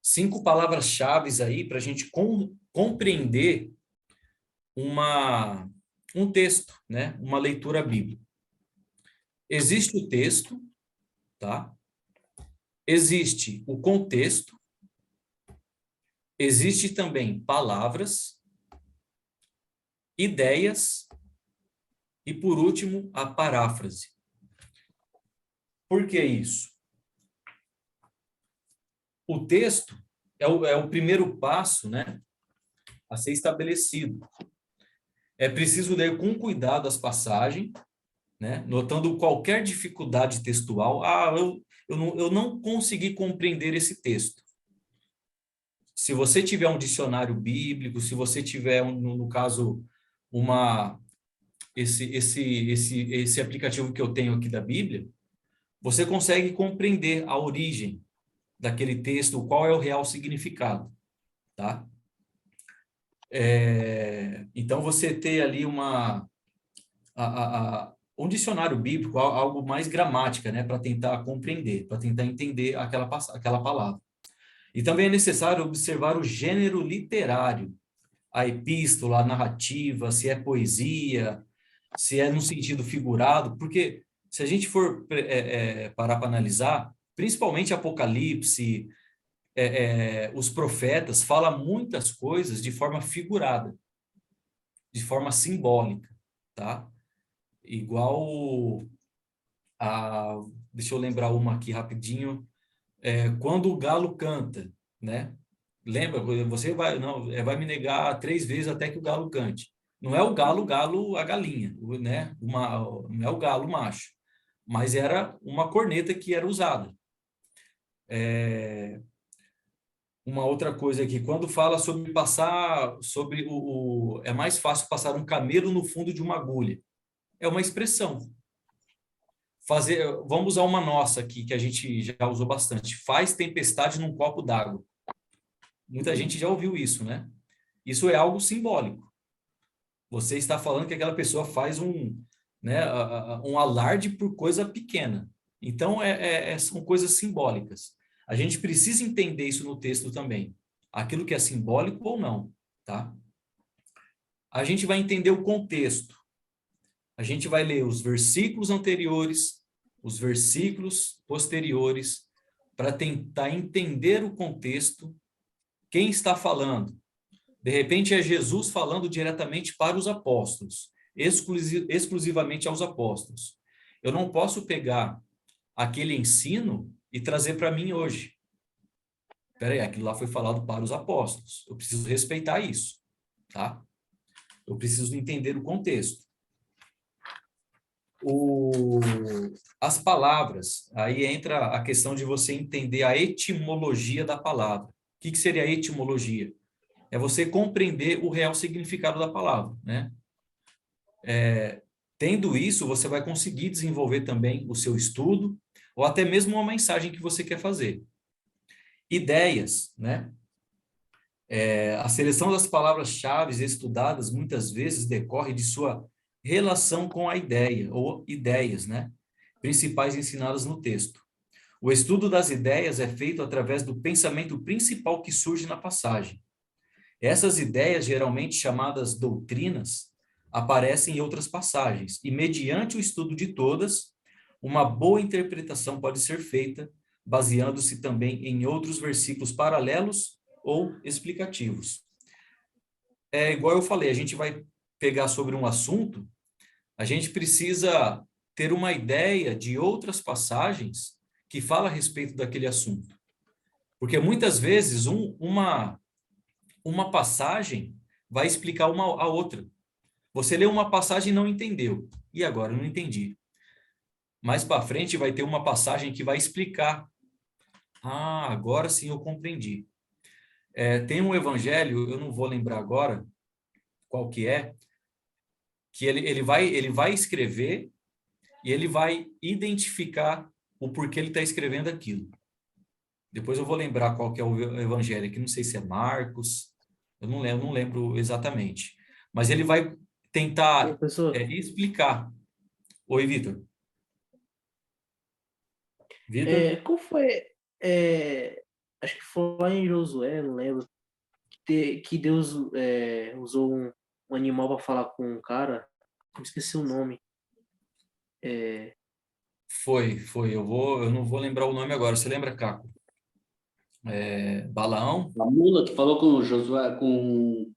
5 palavras-chave aí para a gente compreender um texto, né? Uma leitura bíblica. Existe o texto, tá? Existe o contexto, existe também palavras, ideias e, por último, a paráfrase. Por que isso? O texto é o primeiro passo, né, a ser estabelecido. É preciso ler com cuidado as passagens, né, notando qualquer dificuldade textual. Eu não consegui compreender esse texto. Se você tiver um dicionário bíblico, se você tiver, no caso, esse aplicativo que eu tenho aqui da Bíblia, você consegue compreender a origem daquele texto, qual é o real significado, tá? Então, você ter ali um dicionário bíblico, algo mais gramática, né, para tentar compreender, para tentar entender aquela palavra. E também é necessário observar o gênero literário, a epístola, a narrativa, se é poesia, se é no sentido figurado, porque se a gente for parar para analisar, principalmente Apocalipse, os profetas falam muitas coisas de forma figurada, de forma simbólica, tá? Igual deixa eu lembrar uma aqui rapidinho, quando o galo canta, né? Lembra? Você vai me negar 3 vezes até que o galo cante. Não é o galo, a galinha, né? Não é o galo macho, mas era uma corneta que era usada. Uma outra coisa aqui, quando fala sobre é mais fácil passar um camelo no fundo de uma agulha. É uma expressão. Vamos usar uma nossa aqui, que a gente já usou bastante. Faz tempestade num copo d'água. Muita gente já ouviu isso, né? Isso é algo simbólico. Você está falando que aquela pessoa faz um alarde por coisa pequena. Então, são coisas simbólicas. A gente precisa entender isso no texto também. Aquilo que é simbólico ou não, tá? A gente vai entender o contexto. A gente vai ler os versículos anteriores, os versículos posteriores, para tentar entender o contexto, quem está falando. De repente é Jesus falando diretamente para os apóstolos, exclusivamente aos apóstolos. Eu não posso pegar aquele ensino e trazer para mim hoje. Espera aí, aquilo lá foi falado para os apóstolos. Eu preciso respeitar isso, tá? Eu preciso entender o contexto. As palavras, aí entra a questão de você entender a etimologia da palavra. O que seria a etimologia? É você compreender o real significado da palavra, né? Tendo isso, você vai conseguir desenvolver também o seu estudo, ou até mesmo uma mensagem que você quer fazer. Ideias, né? A seleção das palavras-chave estudadas muitas vezes decorre de sua relação com a ideia, ou ideias, né? Principais ensinadas no texto. O estudo das ideias é feito através do pensamento principal que surge na passagem. Essas ideias, geralmente chamadas doutrinas, aparecem em outras passagens, e mediante o estudo de todas, uma boa interpretação pode ser feita, baseando-se também em outros versículos paralelos ou explicativos. É igual eu falei, a gente vai pegar sobre um assunto, a gente precisa ter uma ideia de outras passagens que falam a respeito daquele assunto. Porque muitas vezes uma passagem vai explicar a outra. Você leu uma passagem e não entendeu. E agora? Eu não entendi. Mais para frente vai ter uma passagem que vai explicar. Ah, agora sim eu compreendi. Tem um evangelho, eu não vou lembrar agora qual que ele vai escrever e ele vai identificar o porquê ele está escrevendo aquilo. Depois eu vou lembrar qual que é o evangelho aqui, não sei se é Marcos, eu não lembro exatamente. Mas ele vai tentar explicar. Oi, Vitor. Vitor? Qual foi? Acho que foi lá em Josué, não lembro, que Deus usou um animal para falar com um cara. Eu esqueci o nome. Foi. Eu não vou lembrar o nome agora. Você lembra, Caco? Balaão? A mula que falou com Josué, com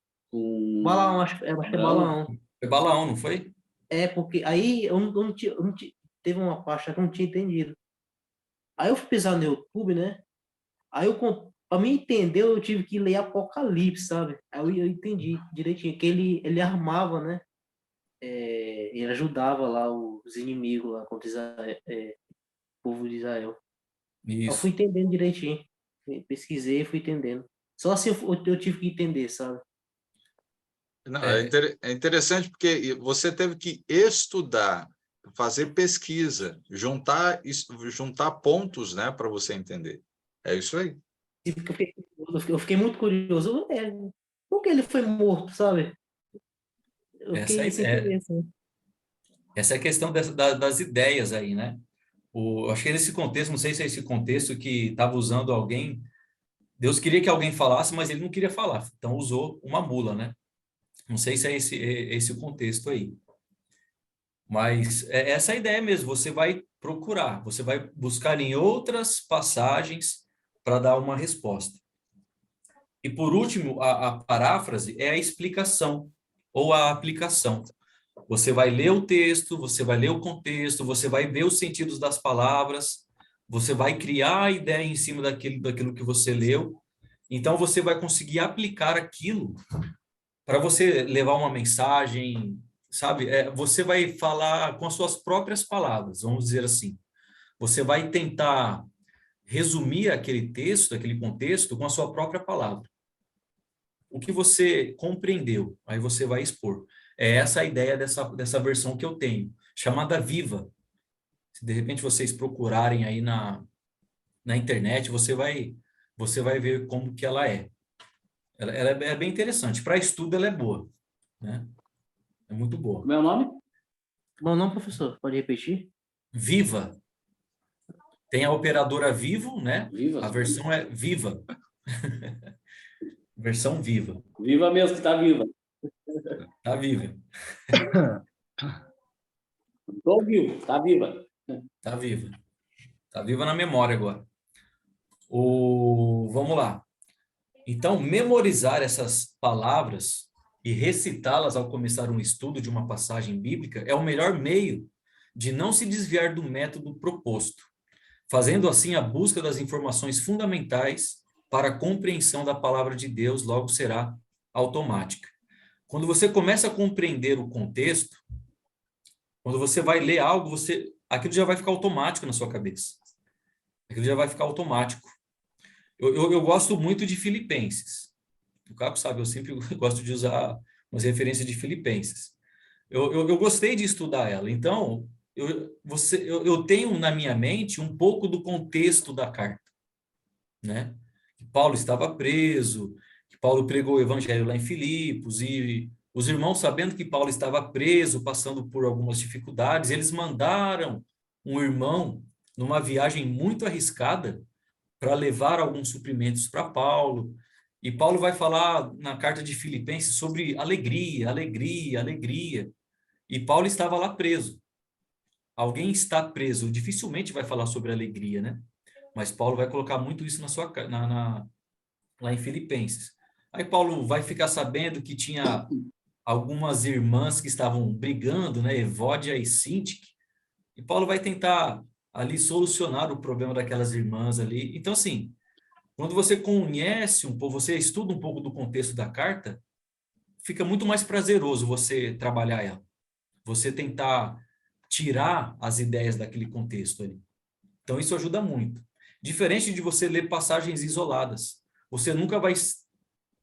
Balaão, acho que é Balaão. Foi Balaão, não foi? Porque aí eu não tinha, teve uma parte que eu não tinha entendido. Aí eu fui pesquisar no YouTube, né? Aí para mim entender, eu tive que ler Apocalipse, sabe? Aí eu entendi direitinho que ele armava, né? Ele ajudava lá os inimigos lá contra o povo de Israel. Eu fui Isso. entendendo direitinho. Pesquisei e fui entendendo. Só assim eu tive que entender, sabe? Não, é interessante porque você teve que estudar, fazer pesquisa, juntar pontos, né, para você entender. É isso aí. Eu fiquei muito curioso. Por que ele foi morto, sabe? Eu fiquei sem entender, assim. Essa é a questão das ideias aí, né? Acho que nesse contexto, não sei se é esse contexto que estava usando alguém, Deus queria que alguém falasse, mas ele não queria falar, então usou uma mula, né? Não sei se é esse o contexto aí. Mas é essa a ideia mesmo, você vai procurar, você vai buscar em outras passagens para dar uma resposta. E por último, a paráfrase é a explicação ou a aplicação. Você vai ler o texto, você vai ler o contexto, você vai ver os sentidos das palavras, você vai criar a ideia em cima daquilo que você leu. Então, você vai conseguir aplicar aquilo para você levar uma mensagem, sabe? Você vai falar com as suas próprias palavras, vamos dizer assim. Você vai tentar resumir aquele texto, aquele contexto, com a sua própria palavra. O que você compreendeu, aí você vai expor. É essa a ideia dessa versão que eu tenho, chamada Viva. Se de repente vocês procurarem aí na internet, você vai ver como que ela é. Ela é bem interessante. Para estudo, ela é boa, né? É muito boa. Meu nome? Bom, não, professor, pode repetir? Viva. Tem a operadora Vivo, né? Viva. A versão é Viva. Versão Viva. Viva mesmo, que tá viva. Tá viva. Tô vivo, tá viva. Tá viva. Tá viva na memória agora. Vamos lá. Então, memorizar essas palavras e recitá-las ao começar um estudo de uma passagem bíblica é o melhor meio de não se desviar do método proposto, fazendo assim a busca das informações fundamentais para a compreensão da palavra de Deus logo será automática. Quando você começa a compreender o contexto, quando você vai ler algo, aquilo já vai ficar automático na sua cabeça. Aquilo já vai ficar automático. Eu gosto muito de Filipenses. O Capo sabe, eu sempre gosto de usar umas referências de Filipenses. Eu gostei de estudar ela. Então, eu tenho na minha mente um pouco do contexto da carta, né? Que Paulo estava preso, que Paulo pregou o evangelho lá em Filipos, e os irmãos, sabendo que Paulo estava preso, passando por algumas dificuldades, eles mandaram um irmão numa viagem muito arriscada para levar alguns suprimentos para Paulo. E Paulo vai falar na carta de Filipenses sobre alegria, alegria, alegria. E Paulo estava lá preso. Alguém está preso, dificilmente vai falar sobre alegria, né? Mas Paulo vai colocar muito isso lá em Filipenses. Aí Paulo vai ficar sabendo que tinha algumas irmãs que estavam brigando, né? Evódia e Sintique. E Paulo vai tentar ali solucionar o problema daquelas irmãs ali. Então, assim, quando você conhece um pouco, você estuda um pouco do contexto da carta, fica muito mais prazeroso você trabalhar ela. Você tentar tirar as ideias daquele contexto ali. Então, isso ajuda muito. Diferente de você ler passagens isoladas. Você nunca vai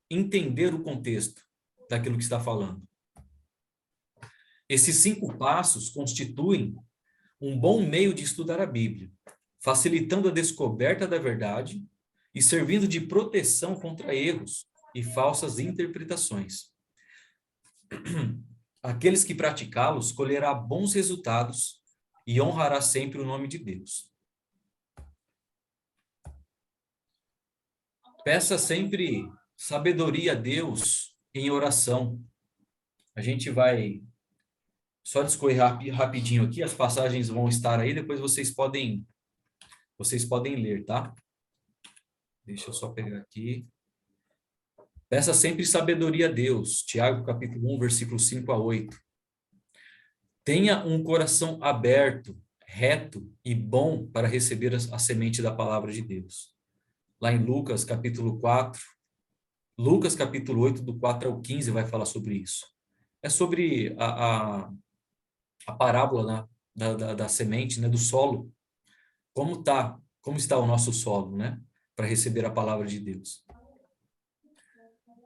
entender o contexto daquilo que está falando. Esses 5 passos constituem um bom meio de estudar a Bíblia, facilitando a descoberta da verdade e servindo de proteção contra erros e falsas interpretações. Aqueles que praticá-los colherá bons resultados e honrará sempre o nome de Deus. Peça sempre sabedoria a Deus em oração. A gente vai só discorrer rapidinho aqui, as passagens vão estar aí, depois vocês podem ler, tá? Deixa eu só pegar aqui. Peça sempre sabedoria a Deus. Tiago, capítulo 1, versículo 5 a 8. Tenha um coração aberto, reto e bom para receber a semente da palavra de Deus. Lá em Lucas, capítulo 4, Lucas, capítulo 8, do 4 ao 15, vai falar sobre isso. É sobre a parábola, né, da semente, né, do solo. Como está o nosso solo, né, para receber a palavra de Deus.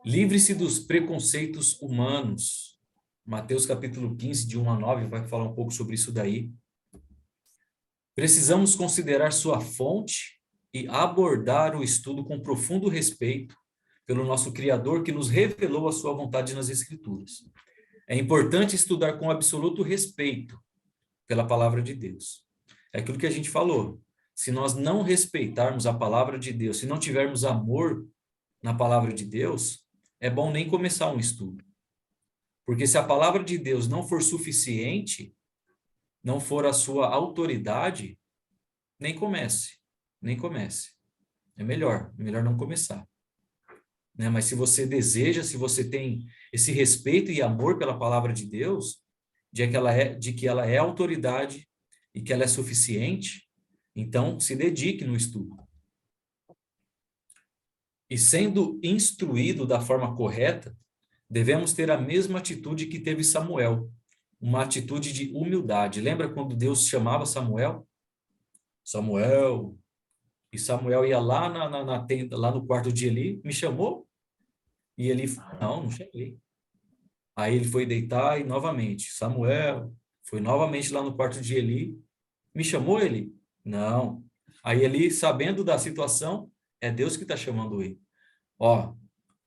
Livre-se dos preconceitos humanos. Mateus capítulo 15, de 1 a 9, vai falar um pouco sobre isso daí. Precisamos considerar sua fonte e abordar o estudo com profundo respeito pelo nosso Criador que nos revelou a sua vontade nas Escrituras. É importante estudar com absoluto respeito pela palavra de Deus. É aquilo que a gente falou. Se nós não respeitarmos a palavra de Deus, se não tivermos amor na palavra de Deus, é bom nem começar um estudo. Porque se a palavra de Deus não for suficiente, não for a sua autoridade, nem comece, nem comece. É melhor não começar. Né? Mas se você deseja, se você tem esse respeito e amor pela palavra de Deus, de que ela é autoridade e que ela é suficiente, então se dedique no estudo. E sendo instruído da forma correta, devemos ter a mesma atitude que teve Samuel, uma atitude de humildade. Lembra quando Deus chamava Samuel? Samuel, e Samuel ia lá na tenda, lá no quarto de Eli, me chamou? E ele, não chamei. Aí ele foi deitar e novamente, Samuel, foi novamente lá no quarto de Eli, me chamou ele? Não. Aí Eli, sabendo da situação, é Deus que está chamando ele. Ó,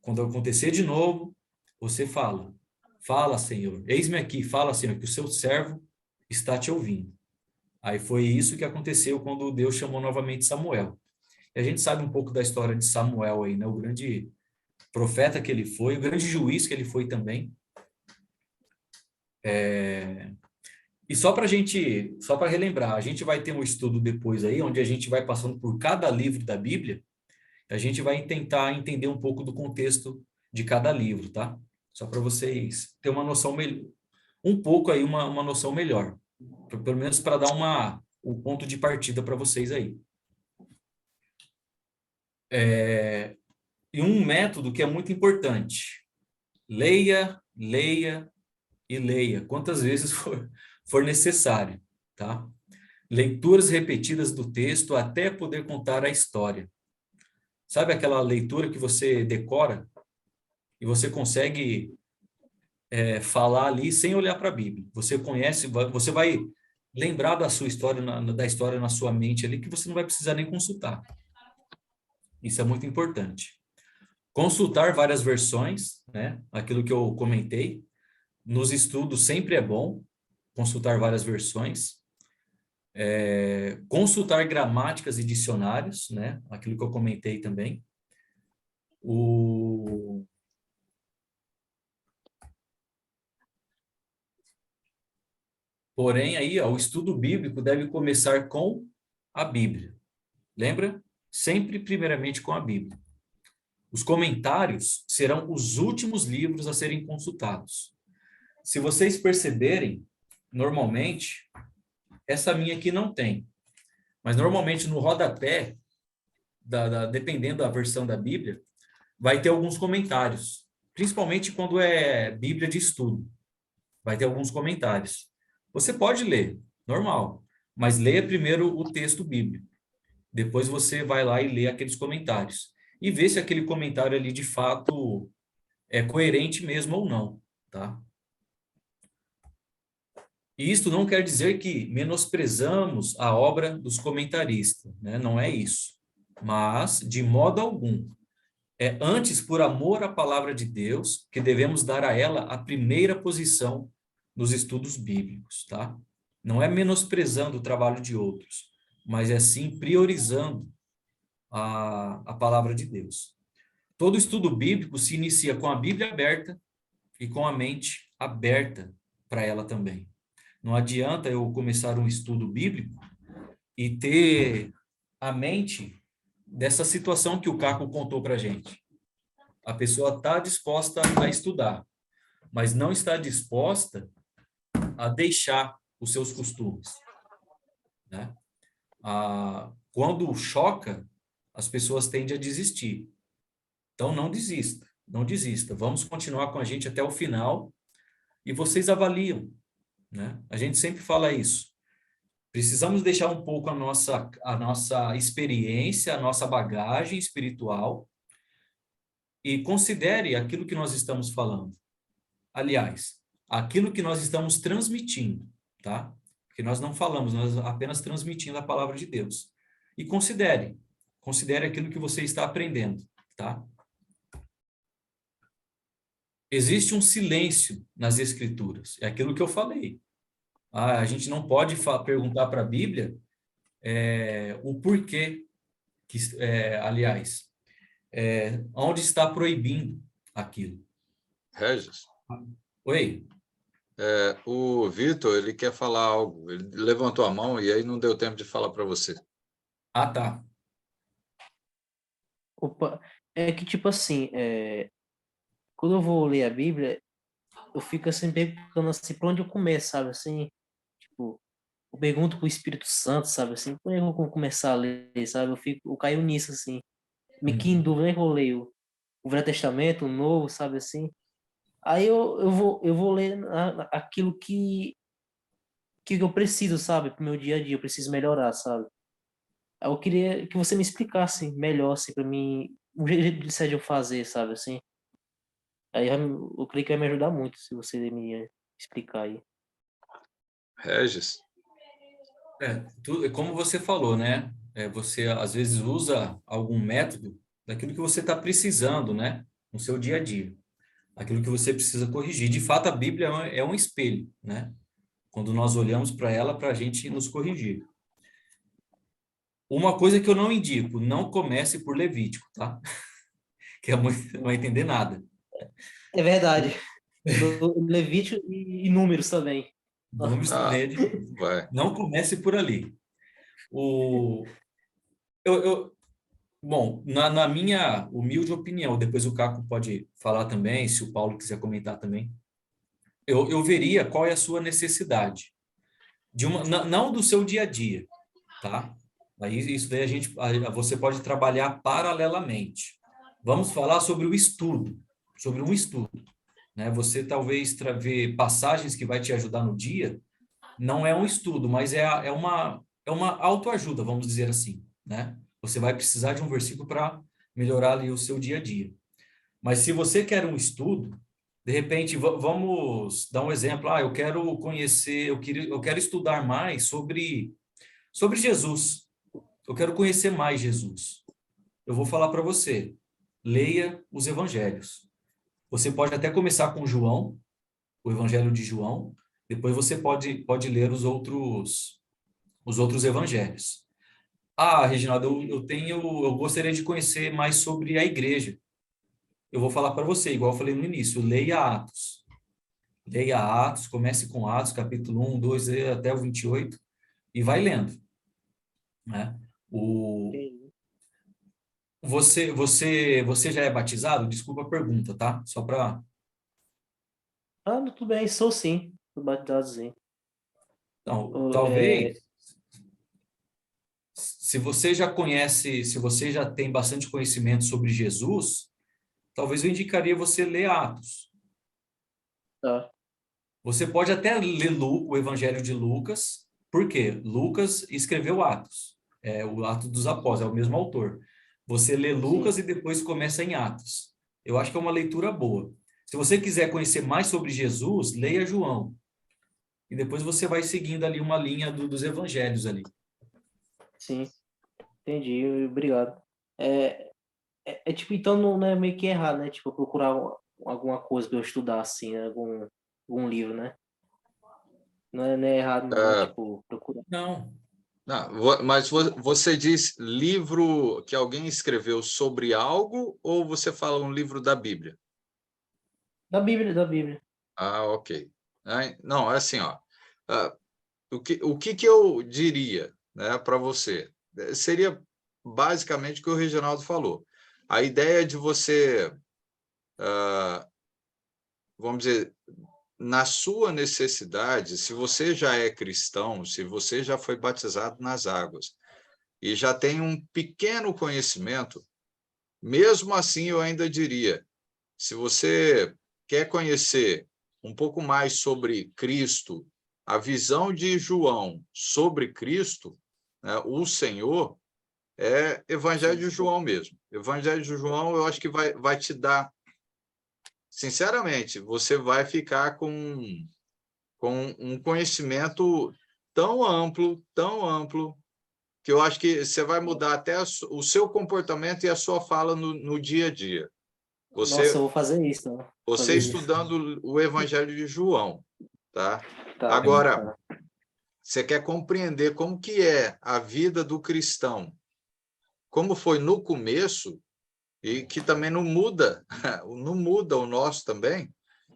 quando acontecer de novo, você fala, fala, Senhor, eis-me aqui, fala, Senhor, que o seu servo está te ouvindo. Aí foi isso que aconteceu quando Deus chamou novamente Samuel. E a gente sabe um pouco da história de Samuel aí, né? O grande profeta que ele foi, o grande juiz que ele foi também. E só para relembrar, a gente vai ter um estudo depois aí, onde a gente vai passando por cada livro da Bíblia, a gente vai tentar entender um pouco do contexto de cada livro, tá? Só para vocês terem uma noção melhor, um pouco aí, uma noção melhor. Pelo menos para dar um ponto de partida para vocês aí. E um método que é muito importante. Leia, leia e leia, quantas vezes for necessário, tá? Leituras repetidas do texto até poder contar a história. Sabe aquela leitura que você decora e você consegue falar ali sem olhar para a Bíblia? Você conhece, você vai lembrar da sua história, da história na sua mente ali, que você não vai precisar nem consultar. Isso é muito importante. Consultar várias versões, né? Aquilo que eu comentei. Nos estudos sempre é bom consultar várias versões. Consultar gramáticas e dicionários, né? Aquilo que eu comentei também. Porém, aí, ó, o estudo bíblico deve começar com a Bíblia. Lembra? Sempre, primeiramente, com a Bíblia. Os comentários serão os últimos livros a serem consultados. Se vocês perceberem, normalmente, essa minha aqui não tem, mas normalmente no rodapé, dependendo da versão da Bíblia, vai ter alguns comentários, principalmente quando é Bíblia de estudo. Vai ter alguns comentários. Você pode ler, normal, mas leia primeiro o texto bíblico. Depois você vai lá e lê aqueles comentários. E vê se aquele comentário ali, de fato, é coerente mesmo ou não, tá? E isto não quer dizer que menosprezamos a obra dos comentaristas, né? Não é isso. Mas, de modo algum, é antes por amor à palavra de Deus que devemos dar a ela a primeira posição nos estudos bíblicos, tá? Não é menosprezando o trabalho de outros, mas é sim priorizando a palavra de Deus. Todo estudo bíblico se inicia com a Bíblia aberta e com a mente aberta para ela também. Não adianta eu começar um estudo bíblico e ter a mente dessa situação que o Caco contou para a gente. A pessoa está disposta a estudar, mas não está disposta a deixar os seus costumes, né? Quando choca, as pessoas tendem a desistir. Então, não desista, não desista. Vamos continuar com a gente até o final e vocês avaliam, né? A gente sempre fala isso. Precisamos deixar um pouco a nossa experiência, a nossa bagagem espiritual e considere aquilo que nós estamos falando. Aliás, aquilo que nós estamos transmitindo, tá? Porque nós não falamos, nós apenas transmitindo a palavra de Deus. E considere aquilo que você está aprendendo, tá? Existe um silêncio nas escrituras, é aquilo que eu falei. A gente não pode perguntar para a Bíblia o porquê, aliás, onde está proibindo aquilo. Regis, Oi? O Vitor, ele quer falar algo. Ele levantou a mão e aí não deu tempo de falar para você. Ah, tá. Opa, é que tipo assim, quando eu vou ler a Bíblia, eu fico assim perguntando assim, por onde eu começo, sabe assim? Tipo, eu pergunto pro Espírito Santo, sabe assim, por onde eu vou começar a ler, sabe? Eu caio nisso assim. Me que em Uhum. dúvida, né, que eu leio o Velho Testamento, o Novo, sabe assim? Aí eu vou ler aquilo que eu preciso, sabe, pro meu dia a dia, eu preciso melhorar, sabe? Aí eu queria que você me explicasse melhor, assim, pra mim, um jeito de eu fazer, sabe, assim. Aí eu creio que vai me ajudar muito se você me explicar aí. Regis? Como você falou, né? Você às vezes usa algum método daquilo que você está precisando, né? No seu dia a dia. Aquilo que você precisa corrigir. De fato, a Bíblia é um espelho, né? Quando nós olhamos para ela, para a gente nos corrigir. Uma coisa que eu não indico, não comece por Levítico, tá? Que não vai entender nada. É verdade. Levítico e números também. Números também Ah, é difícil. vai. Não comece por ali. O, eu, Bom, na minha humilde opinião, depois o Caco pode falar também, se o Paulo quiser comentar também, eu veria qual é a sua necessidade. Não do seu dia a dia, tá? Aí isso daí você pode trabalhar paralelamente. Vamos falar sobre o estudo, sobre um estudo, né? Você talvez ver passagens que vai te ajudar no dia, não é um estudo, mas é uma autoajuda, vamos dizer assim, né? Você vai precisar de um versículo para melhorar ali o seu dia a dia. Mas se você quer um estudo, de repente, vamos dar um exemplo. Eu quero conhecer, eu quero estudar mais sobre Jesus. Eu quero conhecer mais Jesus. Eu vou falar para você, leia os evangelhos. Você pode até começar com João, o evangelho de João, depois você pode ler os outros evangelhos. Reginaldo, eu gostaria de conhecer mais sobre a igreja. Eu vou falar para você, igual eu falei no início, leia Atos. Leia Atos, comece com Atos, capítulo 1, 2, até o 28, e vai lendo, né? Você já é batizado? Desculpa a pergunta, tá? Só para... Tudo bem, sou sim. Sou batizado sim. Então, É, talvez, se você já conhece, se você já tem bastante conhecimento sobre Jesus, talvez eu indicaria você ler Atos. tá, Você pode até ler o Evangelho de Lucas, porque Lucas escreveu Atos, o Atos dos Apóstolos, é o mesmo autor. Você lê sim. Lucas e depois começa em Atos. Eu acho que é uma leitura boa. Se você quiser conhecer mais sobre Jesus, leia João. E depois você vai seguindo ali uma linha dos evangelhos ali. Sim, entendi, obrigado. Tipo, então não é meio que errado, né? Tipo, procurar alguma coisa para eu estudar, assim, né? algum livro, né? Não é errado, não, É, tipo, procurar. Não, não, mas você diz livro que alguém escreveu sobre algo ou você fala um livro da Bíblia? Da Bíblia. Ah, ok. Não, é assim, ó. ah, o que eu diria, né, para você? Seria basicamente o que o Reginaldo falou. A ideia de você, vamos dizer, na sua necessidade, se você já é cristão, se você já foi batizado nas águas e já tem um pequeno conhecimento, mesmo assim eu ainda diria, se você quer conhecer um pouco mais sobre Cristo, a visão de João sobre Cristo, né, o Senhor, é Evangelho Sim, de João mesmo. Evangelho de João, eu acho que vai te dar, sinceramente, você vai ficar com um conhecimento tão amplo, que eu acho que você vai mudar até o seu comportamento e a sua fala no dia a dia. nossa, Você, eu vou fazer isso, né? Vou você fazer isso. estudando o Evangelho de João, tá? Tá, Agora, tá. você quer compreender como que é a vida do cristão, como foi no começo, e que também não muda, não muda o nosso também.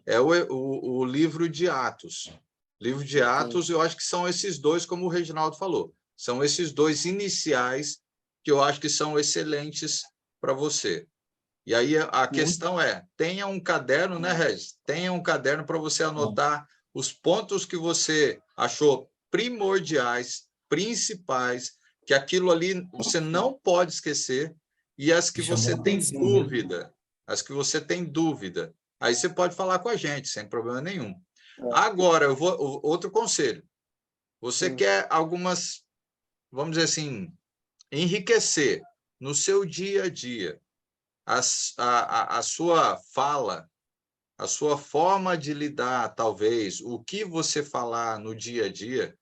é o livro de Atos. Livro de Atos, eu acho que são esses dois, como o Reginaldo falou. São esses dois iniciais que eu acho que são excelentes para você. E aí a questão é, tenha um caderno, né, Regis? Tenha um caderno para você anotar os pontos que você achou primordiais, principais, que aquilo ali você não pode esquecer, e as que você tem dúvida, as que você tem dúvida, aí você pode falar com a gente, sem problema nenhum. Agora, outro conselho. Você quer algumas, vamos dizer assim, enriquecer no seu dia a dia a sua fala, a sua forma de lidar, talvez, o que você falar no dia a dia.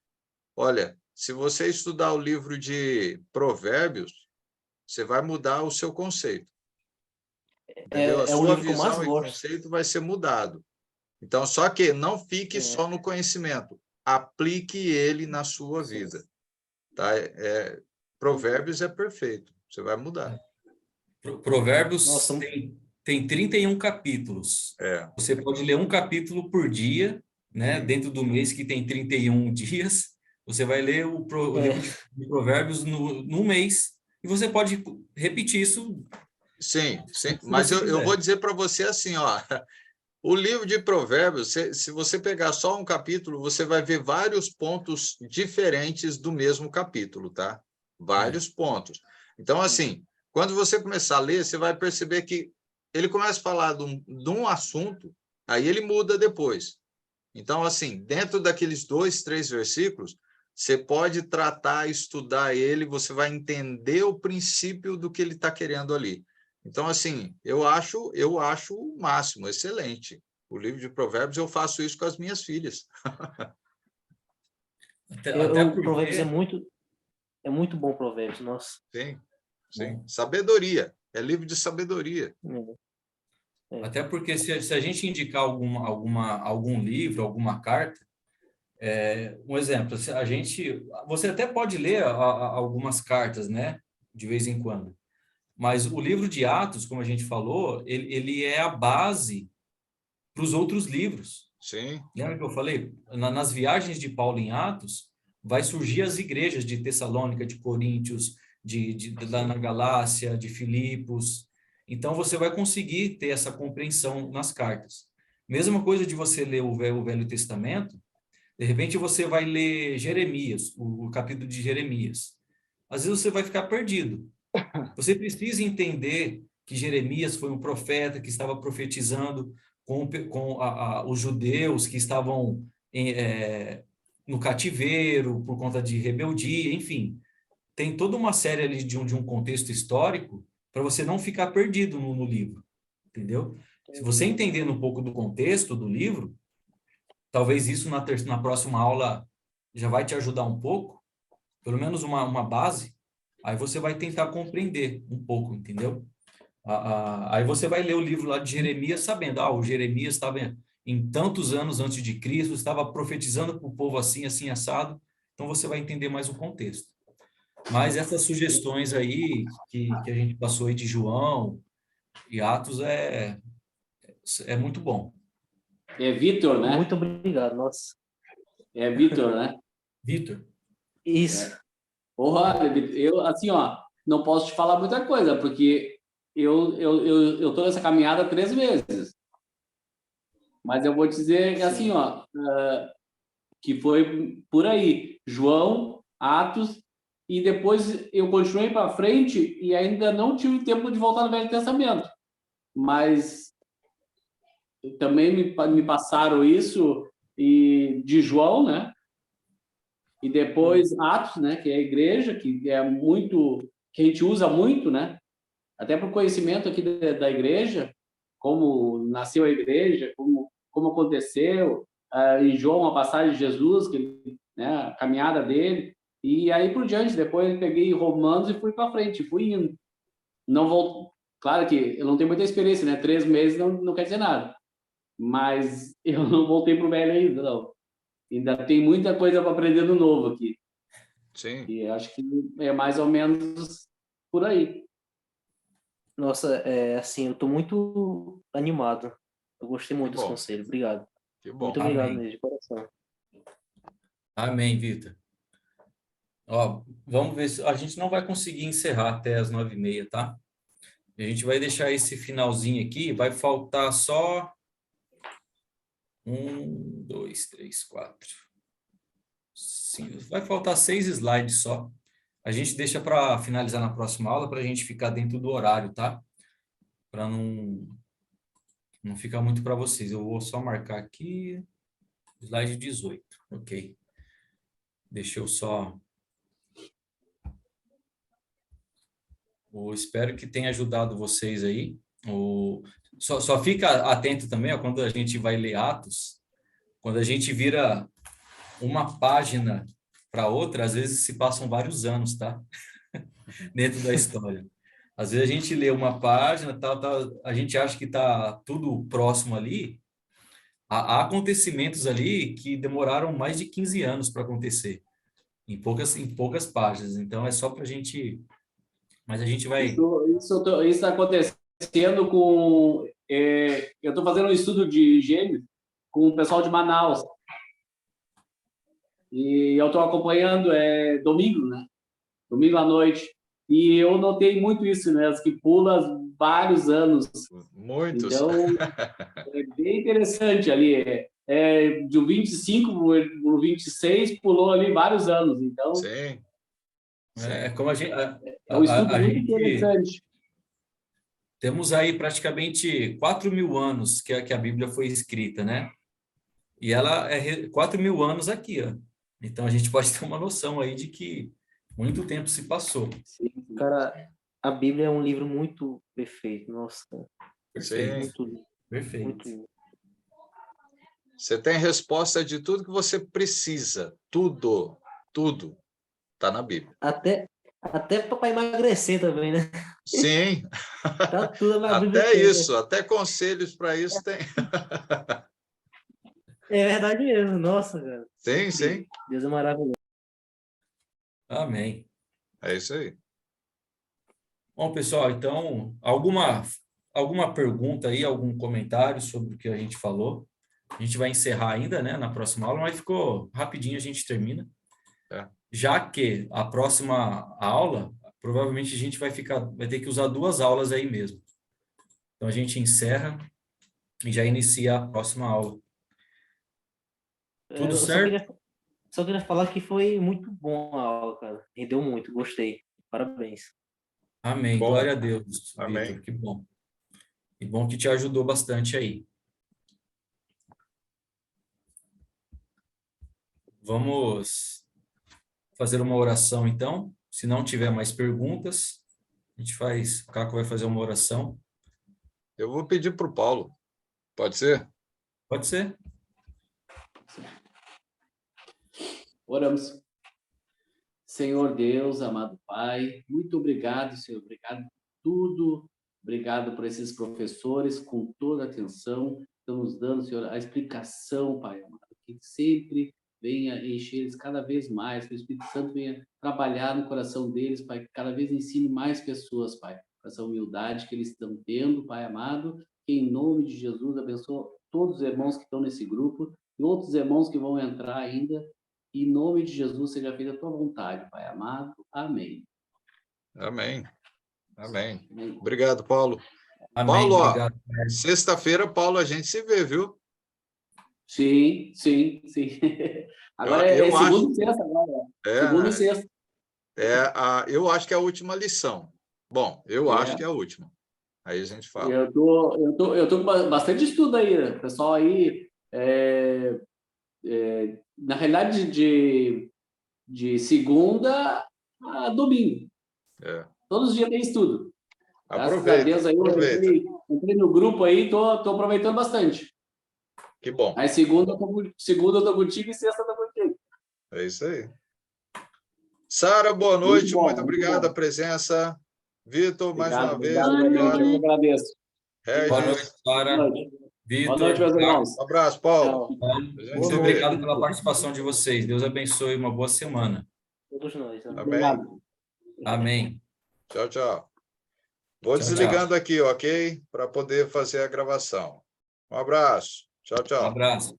Olha, se você estudar o livro de Provérbios, você vai mudar o seu conceito. Entendeu? A É o sua livro que eu mais visão e gosto. conceito vai ser mudado. Então, só que não fique só no conhecimento. Aplique ele na sua vida. Tá? Provérbios é perfeito. Você vai mudar. Provérbios Nossa, tem 31 capítulos. Você pode ler um capítulo por dia, né? Dentro do mês, que tem 31 dias. Você vai ler o livro de Provérbios no mês. E você pode repetir isso. Sim, se mas você eu quiser. vou dizer para você assim, ó, o livro de Provérbios, se você pegar só um capítulo, você vai ver vários pontos diferentes do mesmo capítulo, tá? Vários pontos. Então, assim, quando você começar a ler, você vai perceber que ele começa a falar de um assunto, aí ele muda depois. Então, assim, dentro daqueles 2, 3 versículos, você pode tratar, estudar ele, você vai entender o princípio do que ele está querendo ali. Então, assim, eu acho o máximo, excelente. O livro de Provérbios, eu faço isso com as minhas filhas. Até Provérbios porque... é muito bom, Provérbios, nossa. Sim. Sabedoria. É livro de sabedoria. Até porque se a gente indicar algum livro, alguma carta, um exemplo, você até pode ler algumas cartas, né, de vez em quando, mas o livro de Atos, como a gente falou, ele é a base para os outros livros. Sim. Lembra que eu falei? Nas viagens de Paulo em Atos, vai surgir as igrejas de Tessalônica, de Coríntios, lá na Galácia, de Filipos. Então, você vai conseguir ter essa compreensão nas cartas. Mesma coisa de você ler o Velho Testamento, de repente você vai ler Jeremias, o capítulo de Jeremias. Às vezes você vai ficar perdido. Você precisa entender que Jeremias foi um profeta que estava profetizando com os judeus que estavam no cativeiro por conta de rebeldia, enfim. Tem toda uma série ali de um contexto histórico para você não ficar perdido no livro, entendeu? Se você entendendo um pouco do contexto do livro, talvez isso na próxima aula já vai te ajudar um pouco, pelo menos uma base, aí você vai tentar compreender um pouco, entendeu? Aí você vai ler o livro lá de Jeremias sabendo, o Jeremias estava em tantos anos antes de Cristo, estava profetizando para o povo assim, assim, assado, então você vai entender mais o contexto. Mas essas sugestões aí que a gente passou aí de João e Atos é muito bom. É Vitor, né? Muito obrigado, nossa. É Vitor, né? Vitor. Isso. Porra, eu, assim, ó, não posso te falar muita coisa, porque eu tô nessa caminhada há 3 meses. Mas eu vou te dizer que, assim, ó, que foi por aí. João, Atos, e depois eu continuei para frente e ainda não tive tempo de voltar no Velho Testamento. Mas também me passaram isso de João, né? E depois Atos, né? Que é a igreja, que é muito, que a gente usa muito, né? Até para o conhecimento aqui da igreja, como nasceu a igreja, como aconteceu, em João, a passagem de Jesus, né, a caminhada dele, e aí por diante. Depois eu peguei Romanos e fui para frente, fui indo. Não vou, claro que eu não tenho muita experiência, né? 3 meses não quer dizer nada, mas eu não voltei para o velho ainda, não. Ainda tem muita coisa para aprender no novo aqui. Sim. E acho que é mais ou menos por aí. Nossa, assim, eu tô muito animado Eu gostei muito Que desse bom. conselho. Obrigado. Que bom. Muito obrigado Amém. mesmo, de coração. Amém, Vitor. Ó, vamos ver se a gente não vai conseguir encerrar até as 9h30, tá? A gente vai deixar esse finalzinho aqui, vai faltar só 1, 2, 3, 4, 5, vai faltar 6 slides só. A gente deixa para finalizar na próxima aula, para a gente ficar dentro do horário, tá? Para não ficar muito para vocês. Eu vou só marcar aqui, slide 18, ok. Deixa eu só... Eu espero que tenha ajudado vocês aí. Só fica atento também, ó, quando a gente vai ler Atos, quando a gente vira uma página para outra, às vezes se passam vários anos, tá? Dentro da história. Às vezes a gente lê uma página, a gente acha que está tudo próximo ali. Há acontecimentos ali que demoraram mais de 15 anos para acontecer, em poucas páginas. Então, é só para a gente... Mas a gente vai... Isso está acontecendo com... eu estou fazendo um estudo de gêmeos com o pessoal de Manaus. E eu estou acompanhando domingo, né? Domingo à noite. E eu notei muito isso, né? As que pulam vários anos. Muitos. Então, é bem interessante ali. De 25 para o 26, pulou ali vários anos. Então, Sim. É como a gente... é um estudo a muito gente interessante. temos aí praticamente 4.000 anos que a Bíblia foi escrita, né? E ela é 4.000 anos aqui, ó. Então, a gente pode ter uma noção aí de que muito tempo se passou. Cara, a Bíblia é um livro muito perfeito. Nossa, Sim. muito lindo. Perfeito. Muito lindo. Você tem resposta de tudo que você precisa. Tudo. Tudo. Está na Bíblia. Até para emagrecer também, né? Sim. Tá tudo na Bíblia. Até isso. Até conselhos para isso tem. É verdade mesmo. Nossa, cara. Sim, sim. Deus é maravilhoso. Amém. É isso aí. Bom, pessoal, então, alguma pergunta aí, algum comentário sobre o que a gente falou? A gente vai encerrar ainda, né, na próxima aula, mas ficou rapidinho, a gente termina. É. Já que a próxima aula, provavelmente a gente vai ter que usar 2 aulas aí mesmo. Então, a gente encerra e já inicia a próxima aula. Tudo Eu certo? só queria falar que foi muito bom a aula, cara. Rendeu muito, gostei. Parabéns. Amém. Bom. Glória a Deus, Amém. Vitor. Que bom. Que bom que te ajudou bastante aí. Vamos fazer uma oração, então. Se não tiver mais perguntas, o Caco vai fazer uma oração. Eu vou pedir para o Paulo. Pode ser? Pode ser? Oramos. Senhor Deus, amado Pai, muito obrigado, Senhor. Obrigado por tudo. Obrigado por esses professores com toda a atenção. Estão nos dando, Senhor, a explicação, Pai amado, que sempre venha encher eles cada vez mais, que o Espírito Santo venha trabalhar no coração deles, Pai, que cada vez ensine mais pessoas, Pai, com essa humildade que eles estão tendo, Pai amado, que em nome de Jesus abençoe todos os irmãos que estão nesse grupo e outros irmãos que vão entrar ainda. Em nome de Jesus, seja feita a tua vontade, Pai amado. Amém. Amém. Amém. Obrigado, Paulo. Amém. Paulo, ó, Obrigado. sexta-feira, Paulo, a gente se vê, viu? Sim. Agora é Eu segunda acho. e sexta agora. É, Segunda e sexta. eu acho que é a última lição. Bom, eu acho que é a última. Aí a gente fala. Eu tô com bastante estudo aí, né? O pessoal aí, na realidade, de segunda a domingo. É. Todos os dias tem estudo. Graças a Deus aí, Aproveita. eu entrei no grupo aí, tô aproveitando bastante. Que bom. Aí segunda eu tô contigo e sexta eu tô contigo. É isso aí. Sara, boa noite. Muito bom, Muito obrigado bom. a presença. Vitor, mais uma vez, Obrigado. obrigado. Eu que agradeço. Boa noite, Regis, Sara. Boa noite, Vitor. meus irmãos. um abraço, Paulo. Tchau. A gente Muito se vê. obrigado pela participação de vocês. Deus abençoe. Uma boa semana. Todos nós. Né? Amém. Obrigado. Amém. Tchau, tchau. Vou Tchau, desligando aqui, ok? Para poder fazer a gravação. Um abraço. Tchau, Um tchau. abraço.